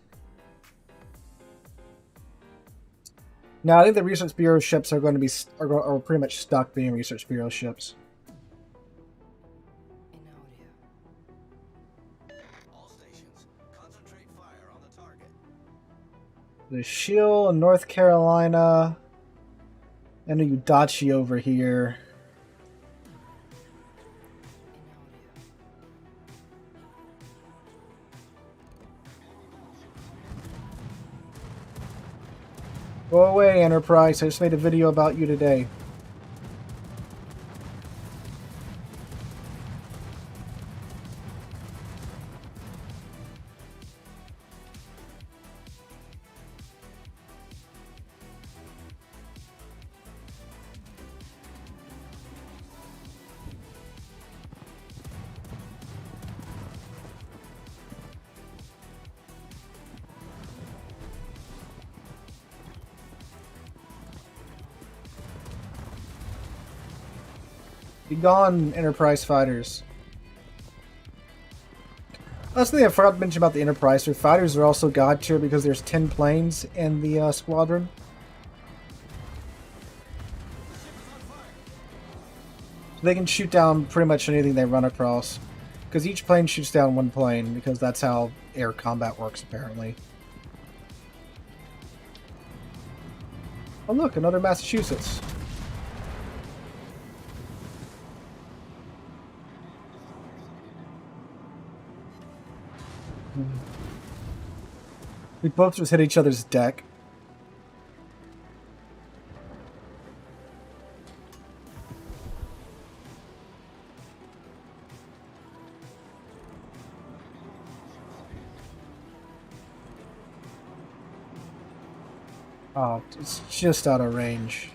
Now I think the Research Bureau ships are going to be are pretty much stuck being Research Bureau ships. There's Shield in North Carolina, and a Udachi over here. Go away, Enterprise. I just made a video about you today. Be gone, Enterprise fighters. Last thing I forgot to mention about the Enterprise, their fighters are also god tier because there's 10 planes in the squadron. So they can shoot down pretty much anything they run across. Because each plane shoots down one plane, because that's how air combat works, apparently. Oh look, another Massachusetts. We both just hit each other's deck. Oh, it's just out of range.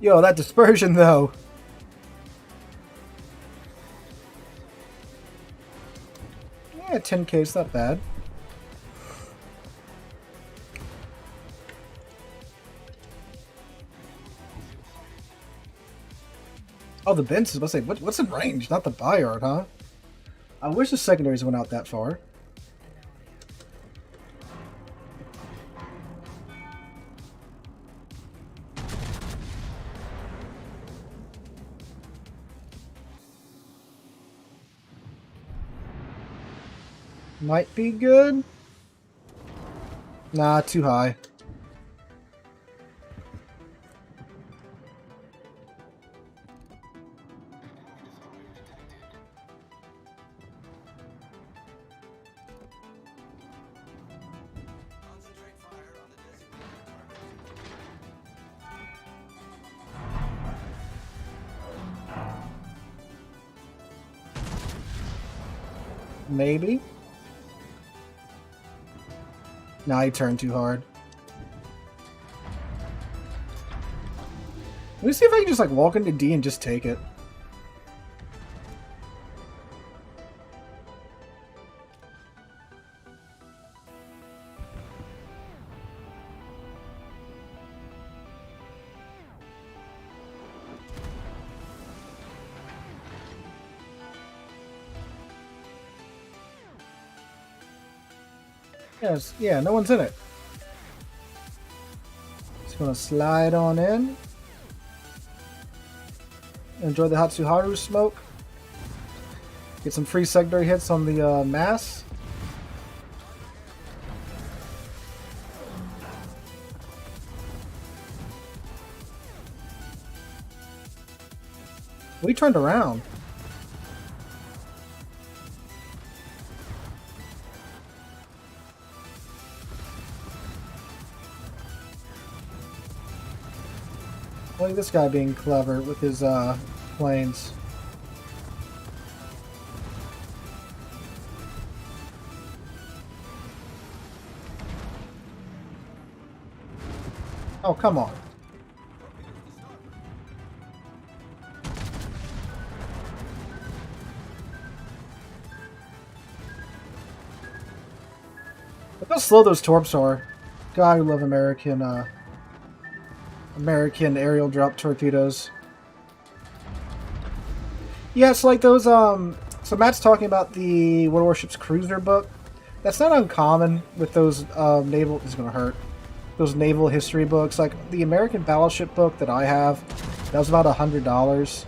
Yo, that dispersion, though. Yeah, 10k is not bad. Oh, the Benz is supposed to say, what's in range? Not the Bayard, huh? I wish the secondaries went out that far. Might be good. Nah, too high. Maybe. Nah, he turned too hard. Let me see if I can just like walk into D and just take it. Yes, yeah, no one's in it. Just gonna slide on in. Enjoy the Hatsuharu smoke. Get some free secondary hits on the mass. We turned around. Look at this guy being clever with his planes. Oh, come on. Look how slow those torps are. God, I love American aerial drop torpedoes. Yeah, it's like those, so Matt's talking about the Warships cruiser book. That's not uncommon with those, naval, this is gonna hurt. Those naval history books. Like, the American battleship book that I have, that was about $100,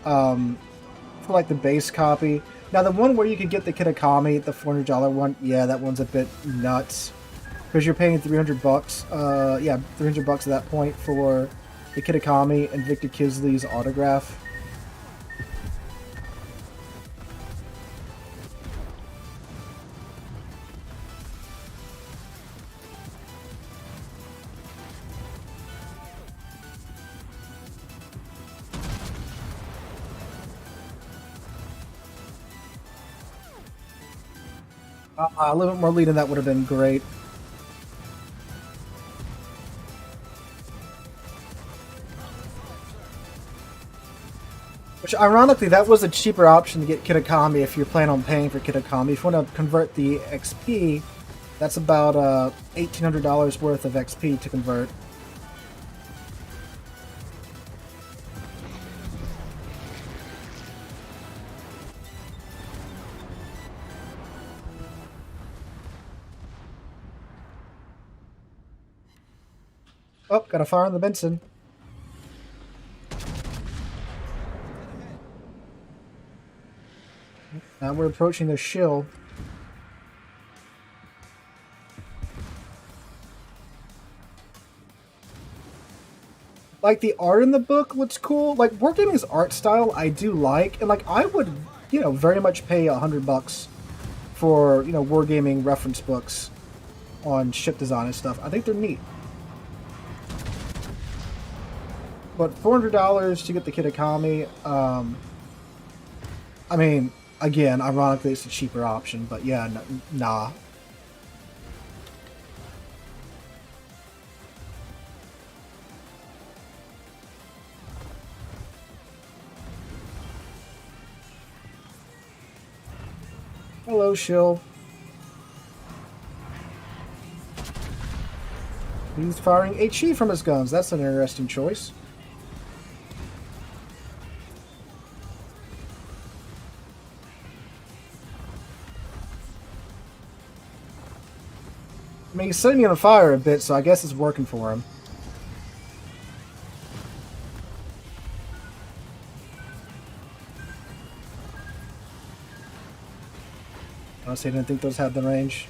for like the base copy. Now, the one where you could get the Kitakami, the $400 one, yeah, that one's a bit nuts. Because you're paying $300, yeah, $300 at that point for the Kitakami and Victor Kisley's autograph. A little bit more lead in that would have been great. Which, ironically, that was a cheaper option to get Kitakami if you're planning on paying for Kitakami. If you want to convert the XP, that's about $1,800 worth of XP to convert. Oh, got a fire on the Benson. Now we're approaching the shill. Like, the art in the book looks cool. Like, Wargaming's art style I do like. And, like, I would, you know, very much pay $100 for, you know, Wargaming reference books on ship design and stuff. I think they're neat. But $400 to get the Kitakami, I mean, again, ironically, it's a cheaper option, but yeah, nah. Hello, shill. He's firing HE from his guns. That's an interesting choice. I mean, he's setting me on fire a bit, so I guess it's working for him. Honestly, I didn't think those had the range.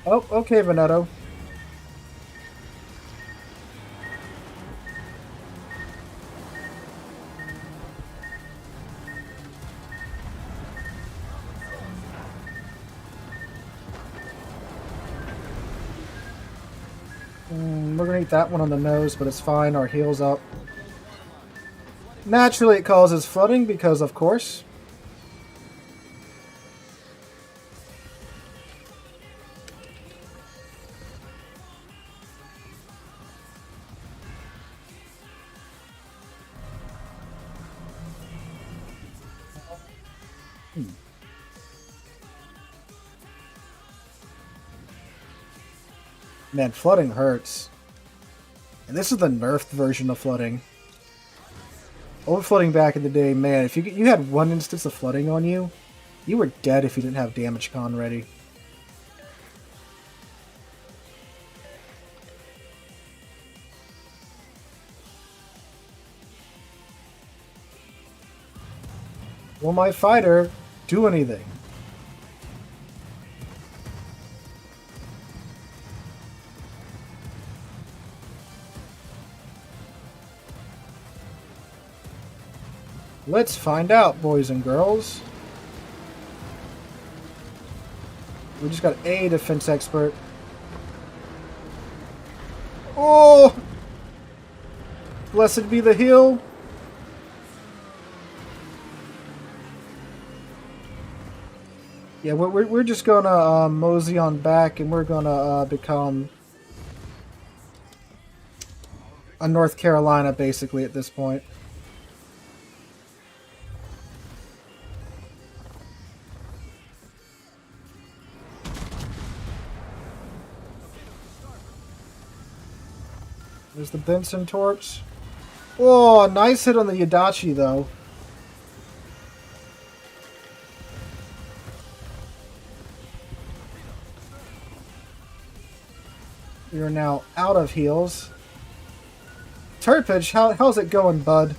Oh, okay, Veneto. We're gonna eat that one on the nose, but it's fine. Our heel's up. Naturally, it causes flooding because, of course. Man, flooding hurts. And this is the nerfed version of flooding. Old flooding back in the day, man, if you had one instance of flooding on you, you were dead if you didn't have damage con ready. Will my fighter do anything? Let's find out, boys and girls. We just got a defense expert. Oh! Blessed be the heal. Yeah, we're just gonna mosey on back, and we're gonna become a North Carolina, basically, at this point. There's the Benson torch. Oh, nice hit on the Yadachi, though. We are now out of heals. Turpage, how's it going, bud?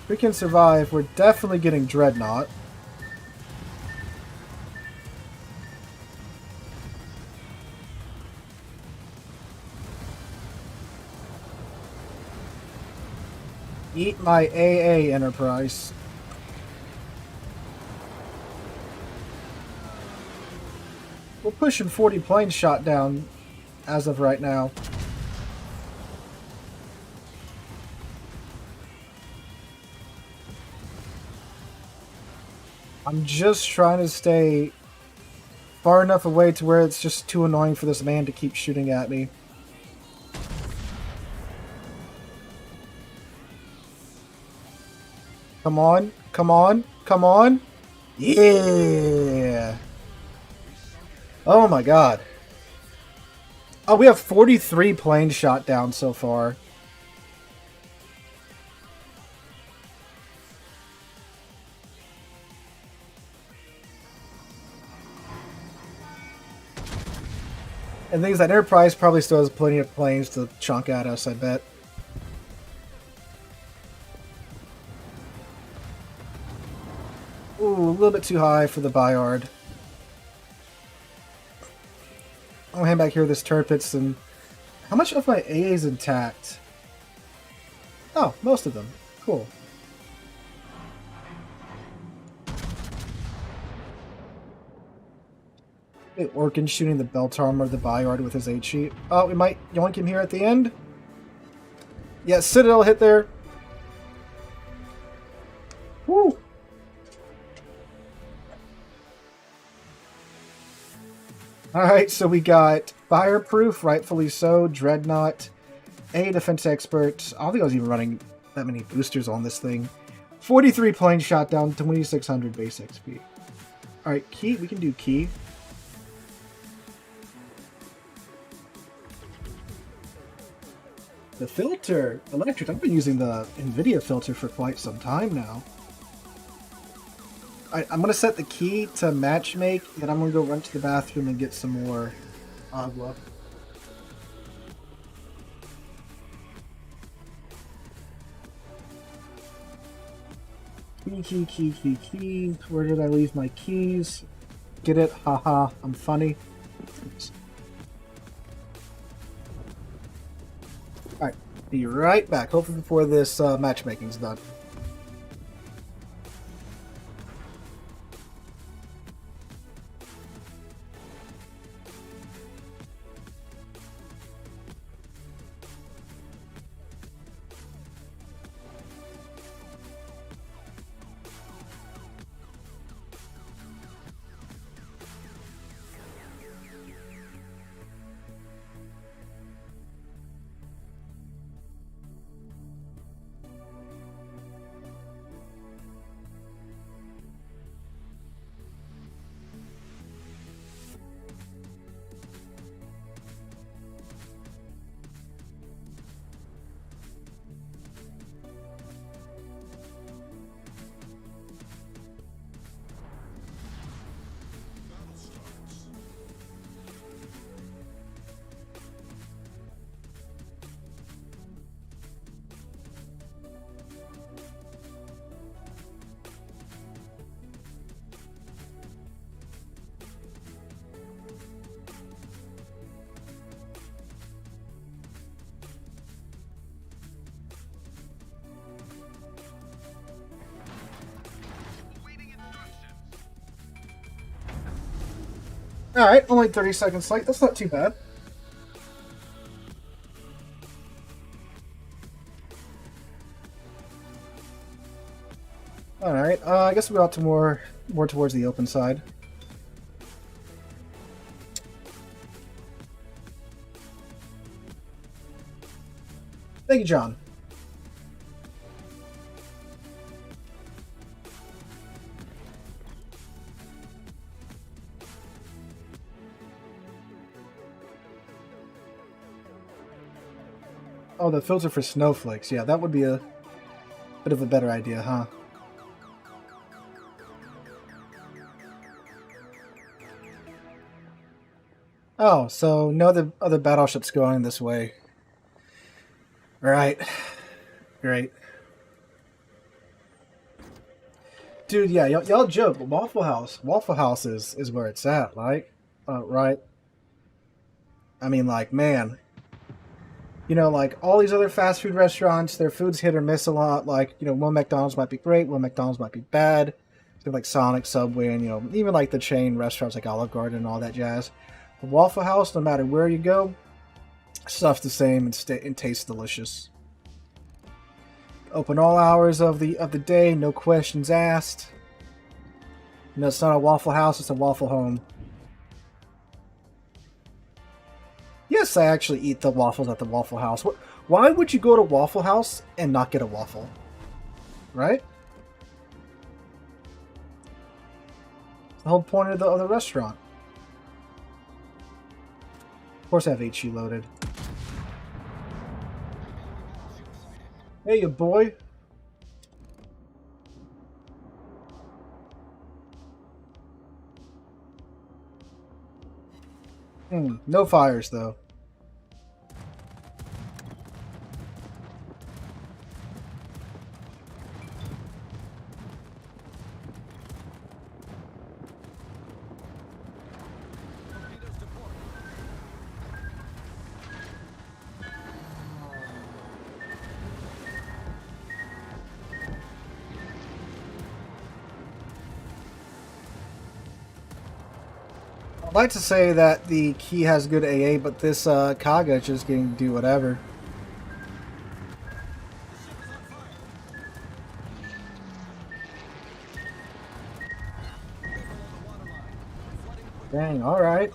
We can survive. We're definitely getting Dreadnought. Eat my AA, Enterprise. We're pushing 40 planes shot down as of right now. I'm just trying to stay far enough away to where it's just too annoying for this man to keep shooting at me. Come on, come on, come on. Yeah. Oh my god. Oh, we have 43 planes shot down so far. And things that Enterprise probably still has plenty of planes to chunk at us, I bet. Ooh, a little bit too high for the Bayard. I'll hand back here this Turpitz, and how much of my AA is intact? Oh, most of them. Cool. Hey, Orkin shooting the belt armor of the Bayard with his 8-sheet. Oh, we might yoink him here at the end. Yeah, Citadel hit there. Woo! Alright, so we got Fireproof, rightfully so, Dreadnought, a Defense Expert. I don't think I was even running that many boosters on this thing. 43 planes shot down, 2600 base XP. Alright, key, we can do key. The filter, electric, I've been using the NVIDIA filter for quite some time now. I'm going to set the key to matchmake, and I'm going to go run to the bathroom and get some more agua. Key. Where did I leave my keys? Get it? Haha, I'm funny. Alright, be right back. Hopefully before this matchmaking's done. Alright, only 30 seconds late. That's not too bad. Alright, I guess we'll go out to more towards the open side. Thank you, John. Oh, the filter for snowflakes. Yeah, that would be a bit of a better idea, huh? Oh, so no other battleships going this way. Right. Great. Dude, yeah, y'all joke, but Waffle House is where it's at, like, right? I mean, like, man, you know, like all these other fast food restaurants, their food's hit or miss a lot. Like, you know, one McDonald's might be great, one McDonald's might be bad. So like Sonic, Subway, and you know, even like the chain restaurants like Olive Garden and all that jazz. But Waffle House, no matter where you go, stuff's the same and tastes delicious. Open all hours of the day, no questions asked. You know, it's not a Waffle House, it's a Waffle Home. Yes, I actually eat the waffles at the Waffle House. Why would you go to Waffle House and not get a waffle? Right? The whole point of the restaurant. Of course I have HE loaded. Hey, you boy. No fires, though. I'd like to say that the key has good AA, but this Kaga is just getting to do whatever. Dang, alright.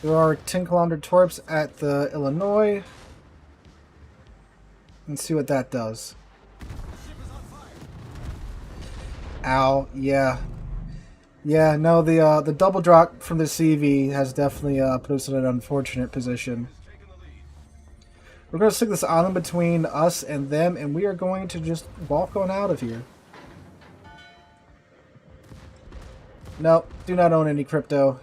There are 10-kilometer torps at the Illinois. Let's see what that does. Ow, yeah. Yeah, no, the double drop from the CV has definitely put us in an unfortunate position. We're going to stick this island between us and them, and we are going to just walk on out of here. Nope, do not own any crypto.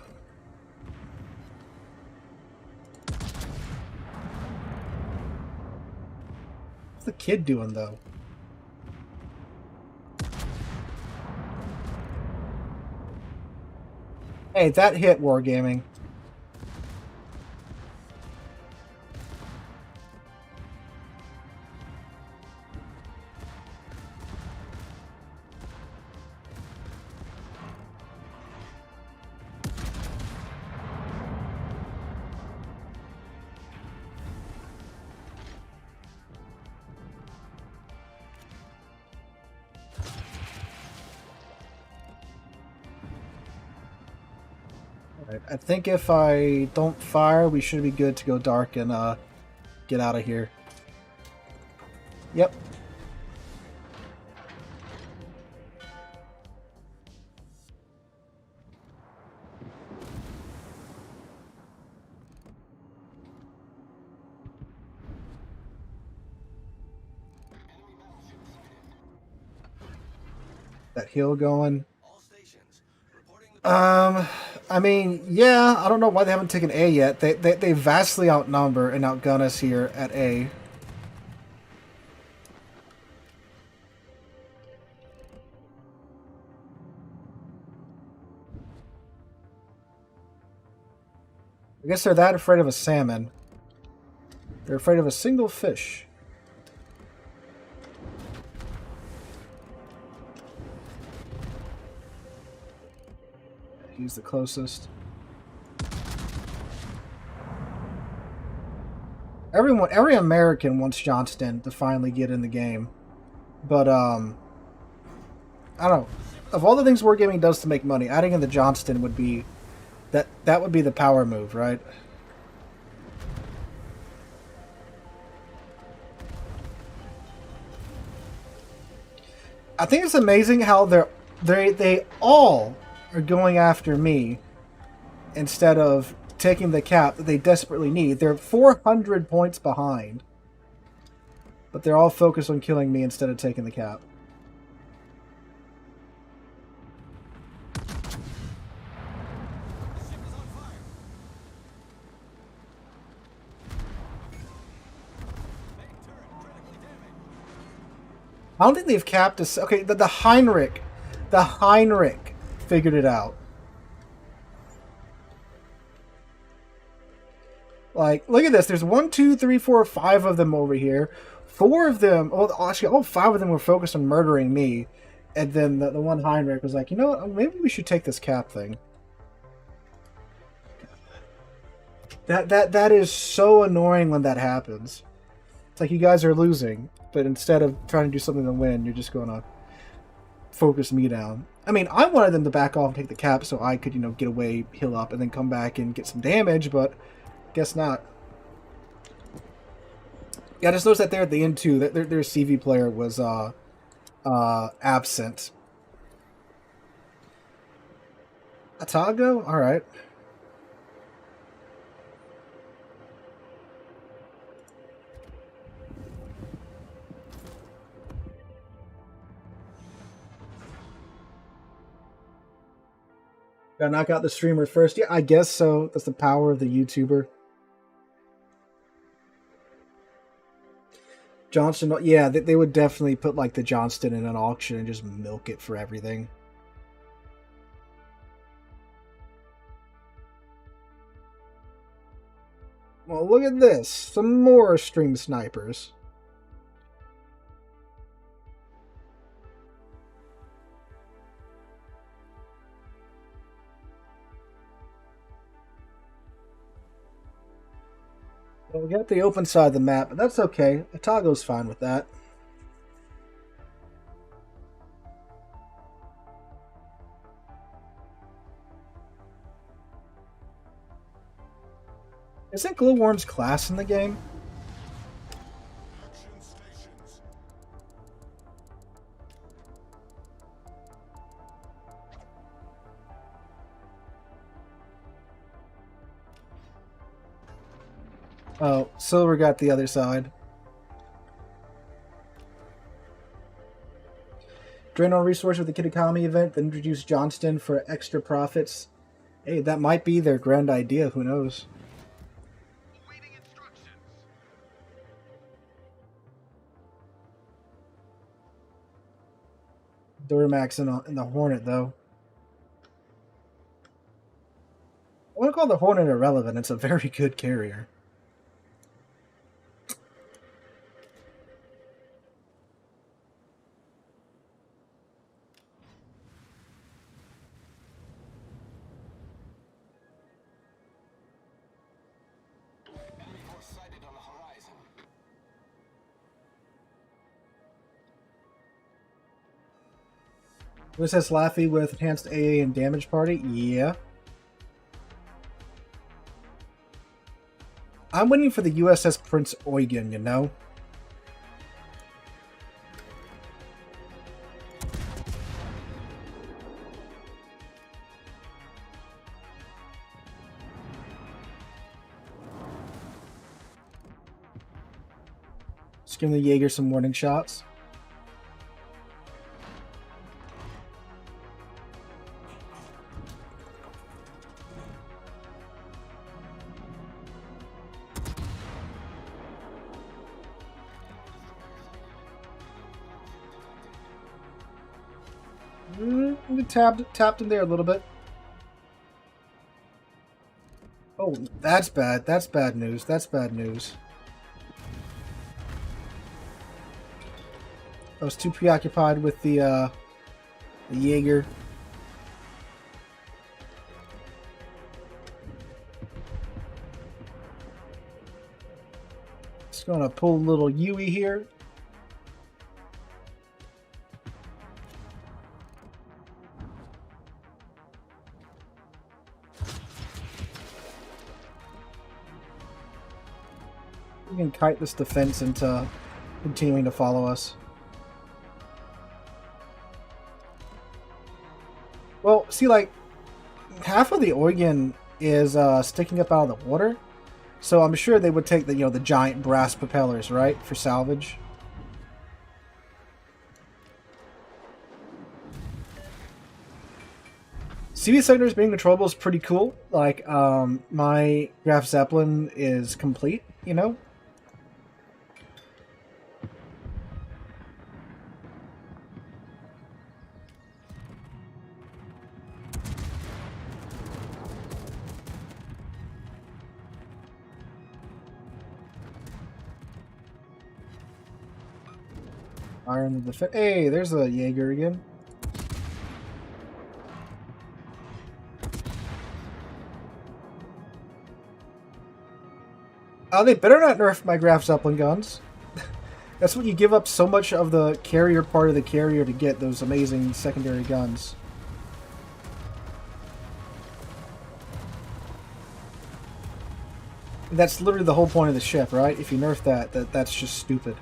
What's the kid doing, though? Hey, that hit Wargaming. I think if I don't fire, we should be good to go dark and get out of here. Yep. That hill going. I mean, yeah, I don't know why they haven't taken A yet. They vastly outnumber and outgun us here at A. I guess they're that afraid of a salmon. They're afraid of a single fish. He's the closest. Every American wants Johnston to finally get in the game. But, I don't know. Of all the things Wargaming does to make money, adding in the Johnston would be... That would be the power move, right? I think it's amazing how they all are going after me instead of taking the cap that they desperately need. They're 400 points behind. But they're all focused on killing me instead of taking the cap. I don't think they've capped us. Okay, the Heinrich figured it out. Like, look at this. There's 1, 2, 3, 4, 5 of them over here. 4 of them, well, actually, all 5 of them were focused on murdering me. And then the one Heinrich was like, you know what, maybe we should take this cap thing. That is so annoying when that happens. It's like you guys are losing, but instead of trying to do something to win, you're just going to focus me down. I mean, I wanted them to back off and take the cap so I could, you know, get away, heal up, and then come back and get some damage, but guess not. Yeah, I just noticed that there at the end, too, that their CV player was absent. Atago? Alright. Gotta knock out the streamer first. Yeah, I guess so. That's the power of the YouTuber. Johnston, yeah, they would definitely put like the Johnston in an auction and just milk it for everything. Well, look at this. Some more stream snipers. Well, we got the open side of the map, but that's okay. Atago's fine with that. Isn't Glowworm's class in the game? Oh, Silver got the other side. Drain on resource with the Kitakami event, then introduce Johnston for extra profits. Hey, that might be their grand idea, who knows? Awaiting instructions. Duramax in the Hornet, though. I want to call the Hornet irrelevant. It's a very good carrier. USS Laffy with enhanced AA and damage party? Yeah. I'm waiting for the USS Prince Eugen, you know? Just giving the Jaeger some warning shots. Tapped him there a little bit. Oh, that's bad. That's bad news. That's bad news. I was too preoccupied with the Jaeger. Just gonna pull a little Yui here. We can kite this defense into continuing to follow us. Well, see, like, half of the Eugen is sticking up out of the water, so I'm sure they would take the, you know, the giant brass propellers, right, for salvage. CV sectors being controllable is pretty cool. Like, my Graf Zeppelin is complete, you know? Iron the defense. Hey, there's a Jaeger again. Oh, they better not nerf my Graf Zeppelin guns. That's what you give up so much of the carrier part of the carrier to get those amazing secondary guns. That's literally the whole point of the ship, right? If you nerf that, that's just stupid.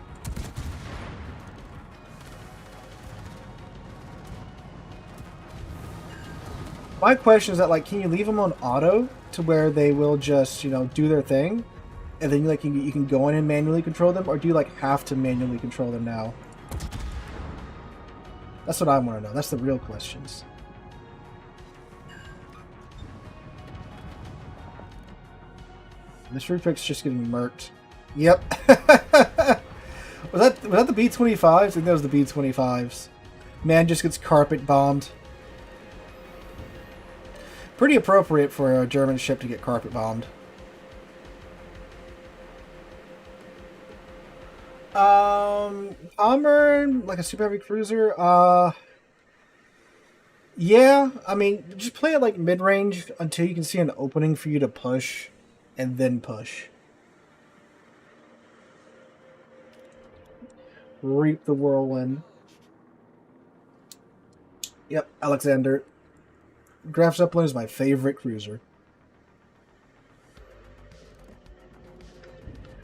My question is that, like, can you leave them on auto to where they will just, you know, do their thing, and then like you can go in and manually control them, or do you like have to manually control them now? That's what I want to know. That's the real questions. This Rupik's just getting murked. Yep. was that the B-25s? I think that was the B-25s. Man just gets carpet bombed. Pretty appropriate for a German ship to get carpet bombed. Armor, like a super heavy cruiser. Yeah. I mean, just play it like mid-range until you can see an opening for you to push, and then push. Reap the whirlwind. Yep, Alexander. Graf Zeppelin is my favorite cruiser.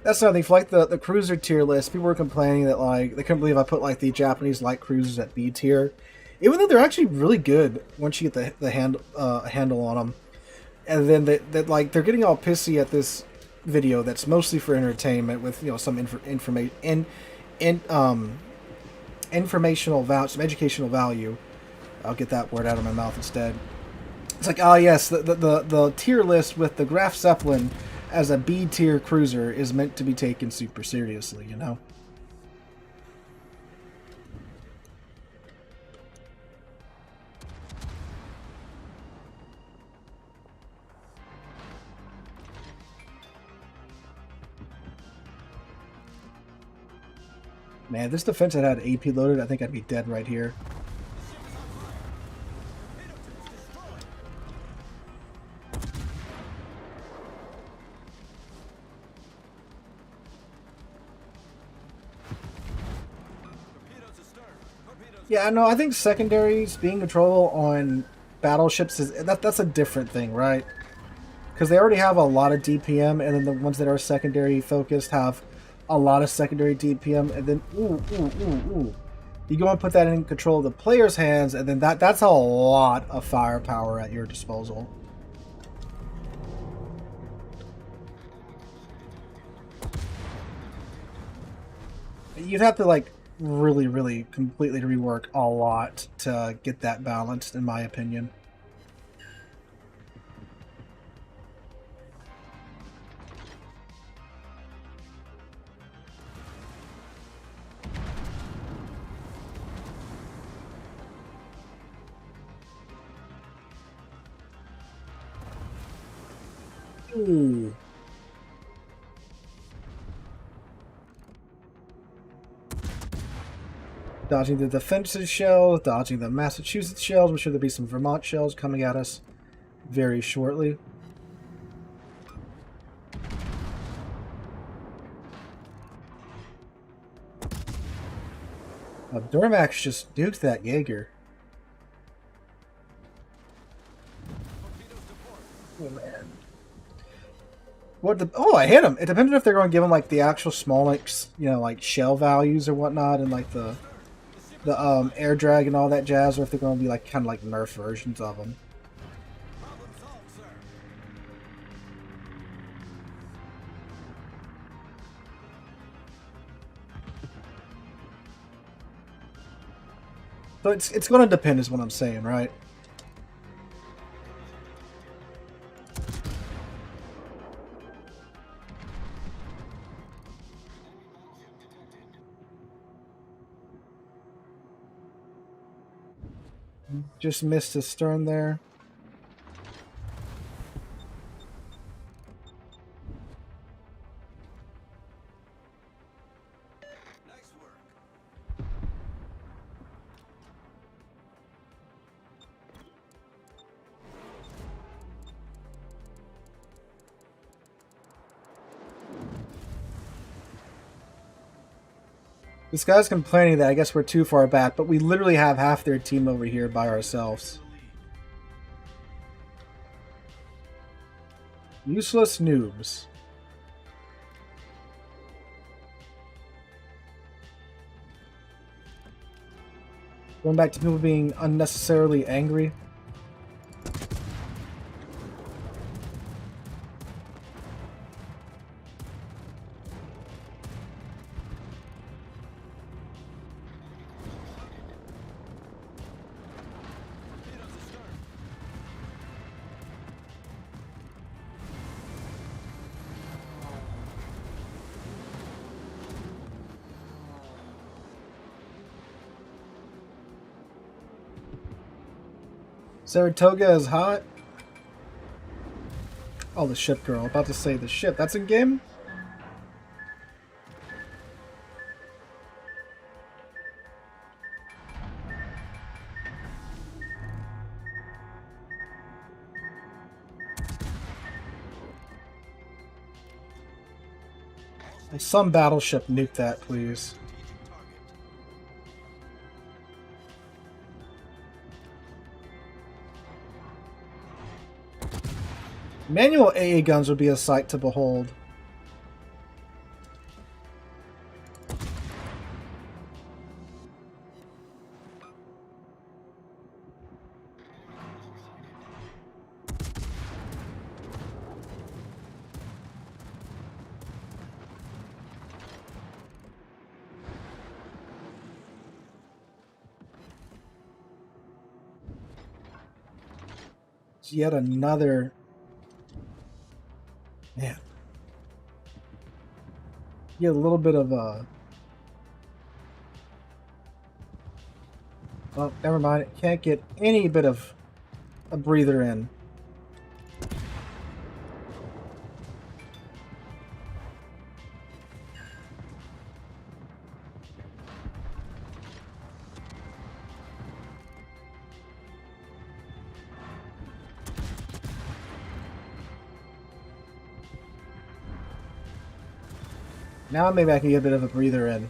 That's another thing. For like the cruiser tier list, people were complaining that like they couldn't believe I put like the Japanese light cruisers at B tier, even though they're actually really good once you get the handle on them. And then that like they're getting all pissy at this video that's mostly for entertainment with, you know, some informational value, some educational value. I'll get that word out of my mouth instead. It's like, oh yes, the tier list with the Graf Zeppelin as a B tier cruiser is meant to be taken super seriously, you know? Man, this defense had AP loaded, I think I'd be dead right here. Yeah, no, I think secondaries being control on battleships is that's a different thing, right? Because they already have a lot of DPM, and then the ones that are secondary focused have a lot of secondary DPM, and then you go and put that in control of the player's hands, and then that's a lot of firepower at your disposal. You'd have to like really completely rework a lot to get that balanced, in my opinion. Ooh. Dodging the defensive shells, dodging the Massachusetts shells. I'm sure there'll be some Vermont shells coming at us very shortly. Durmax just duked that Jaeger. Oh man. I hit him. It depends on if they're going to give him like the actual small, like like shell values or whatnot, and like the air drag and all that jazz, or if they're going to be like kind of like nerf versions of them. Problem solved, sir. So it's going to depend, is what I'm saying, right? Just missed his stern there. Nice work. This guy's complaining that I guess we're too far back, but we literally have half their team over here by ourselves. Useless noobs. Going back to people being unnecessarily angry. Torpedoes astern. Saratoga is hot. Oh, the ship girl. About to say the ship. That's in game? Some battleship nuke that, please. Strategic target. Manual AA guns would be a sight to behold. It's yet another... Man. Get a little bit of a... Oh, never mind. Can't get any bit of a breather in. Now maybe I can get a bit of a breather in.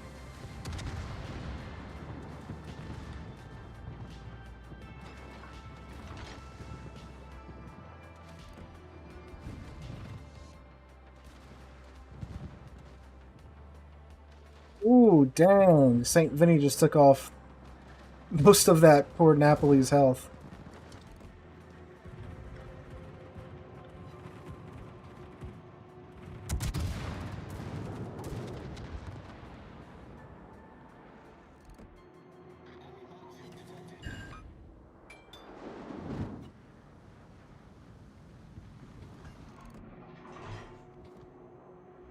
Ooh, dang. St. Vinny just took off most of that poor Napoli's health.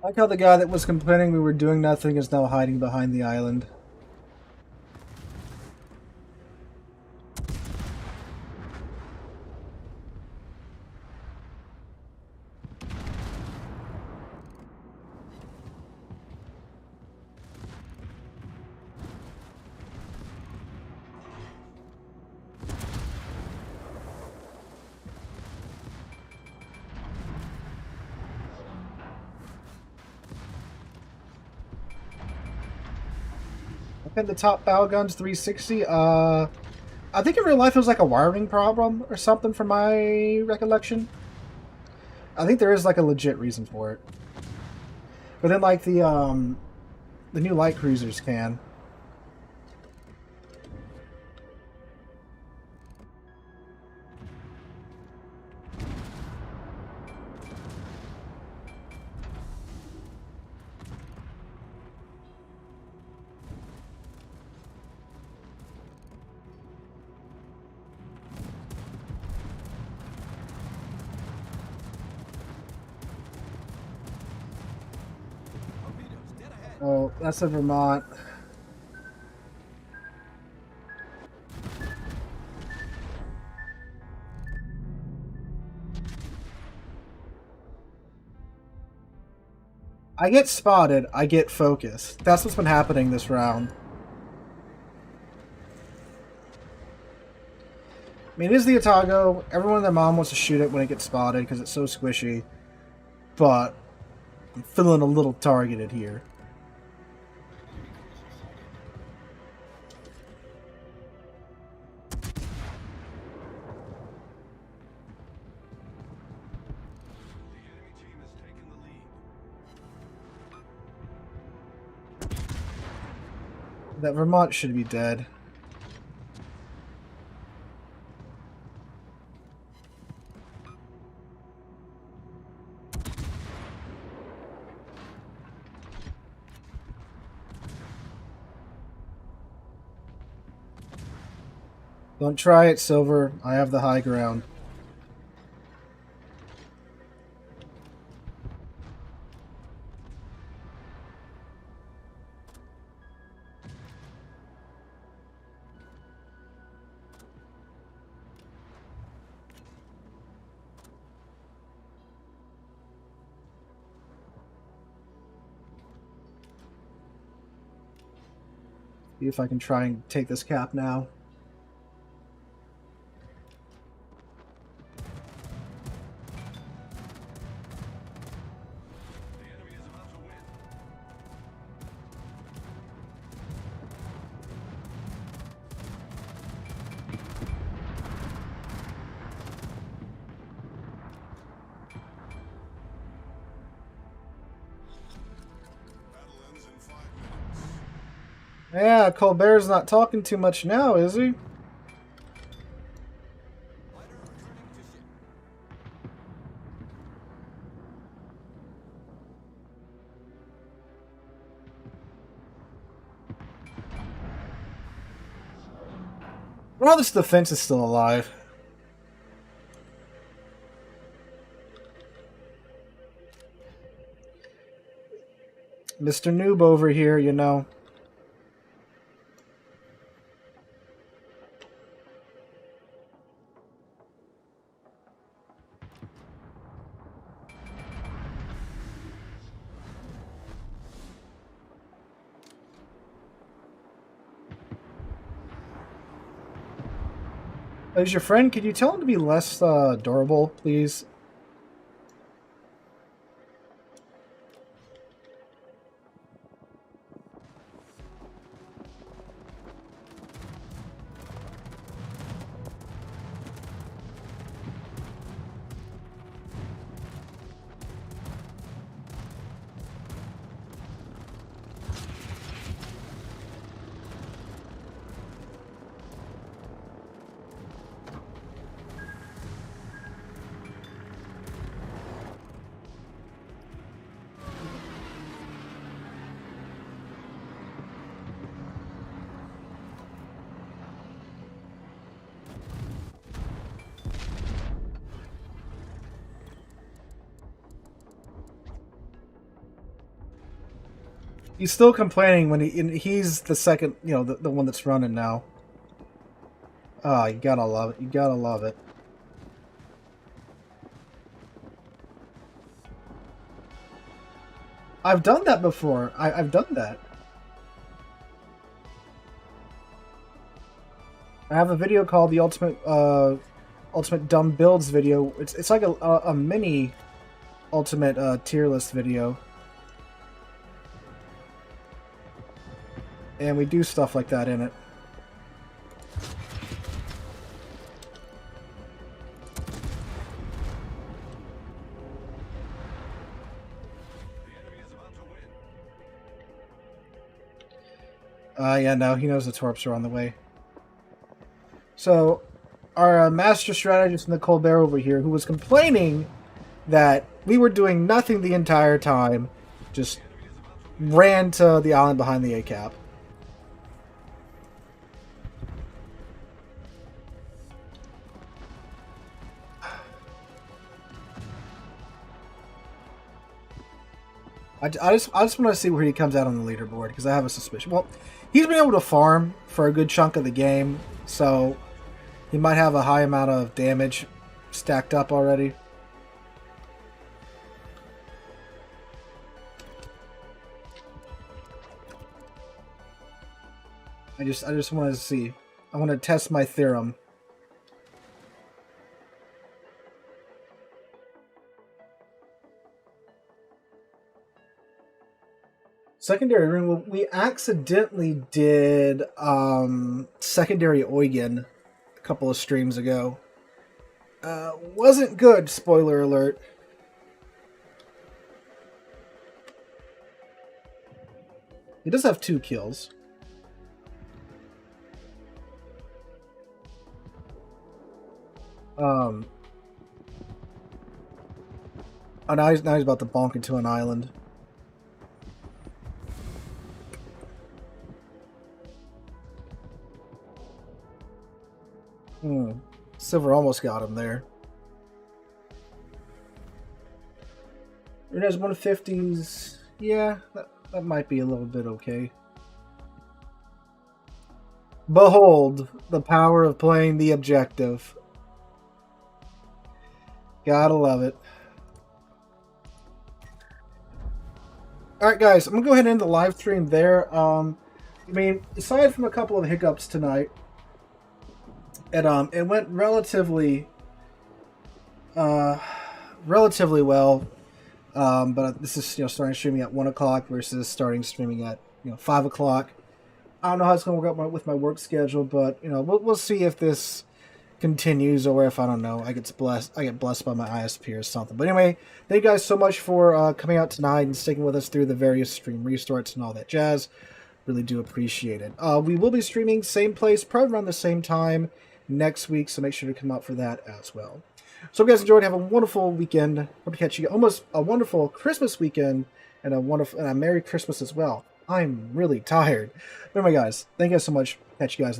I like how the guy that was complaining we were doing nothing is now hiding behind the island. And the top bow guns 360. I think in real life it was like a wiring problem or something from my recollection. I think there is like a legit reason for it. But then like the new light cruisers can. Oh, that's a Vermont. I get spotted, I get focused. That's what's been happening this round. I mean, it is the Otago. Everyone and their mom wants to shoot it when it gets spotted because it's so squishy. But I'm feeling a little targeted here. That Vermont should be dead. Don't try it, Silver. I have the high ground. See if I can try and take this cap now. Yeah, Colbert's not talking too much now, is he? Well, this defense is still alive. Mr. Noob over here, you know. Is your friend? Could you tell him to be less durable, please? He's still complaining when he's the second, you know, the one that's running now. Ah, you gotta love it. You gotta love it. I've done that before. I've done that. I have a video called the Ultimate Dumb Builds video. It's like a mini Ultimate tier list video. And we do stuff like that in it. Yeah, no, he knows the torps are on the way. So, our master strategist Nicole Bear over here, who was complaining that we were doing nothing the entire time, just ran to the island behind the ACAP. I just want to see where he comes out on the leaderboard, because I have a suspicion. Well, he's been able to farm for a good chunk of the game, so he might have a high amount of damage stacked up already. I just want to see. I want to test my theorem. Secondary ring. Well, we accidentally did secondary Eugen a couple of streams ago. Wasn't good. Spoiler alert. He does have 2 kills. Oh, now he's about to bonk into an island. Silver almost got him there. There's 150s. Yeah, that might be a little bit okay. Behold the power of playing the objective. Gotta love it. Alright guys, I'm gonna go ahead and end the live stream there. I mean, aside from a couple of hiccups tonight, it went relatively well. But this is starting streaming at 1 o'clock versus starting streaming at 5 o'clock. I don't know how it's gonna work out with my work schedule, but we'll see if this continues or if I don't know I get blessed by my ISP or something. But anyway, thank you guys so much for coming out tonight and sticking with us through the various stream restarts and all that jazz. Really do appreciate it. We will be streaming same place, probably around the same time next week, so make sure to come out for that as well. So if you guys enjoyed, have a wonderful weekend. Hope to catch you almost a wonderful Christmas weekend and a Merry Christmas as well. I'm really tired. But anyway, guys, thank you guys so much. Catch you guys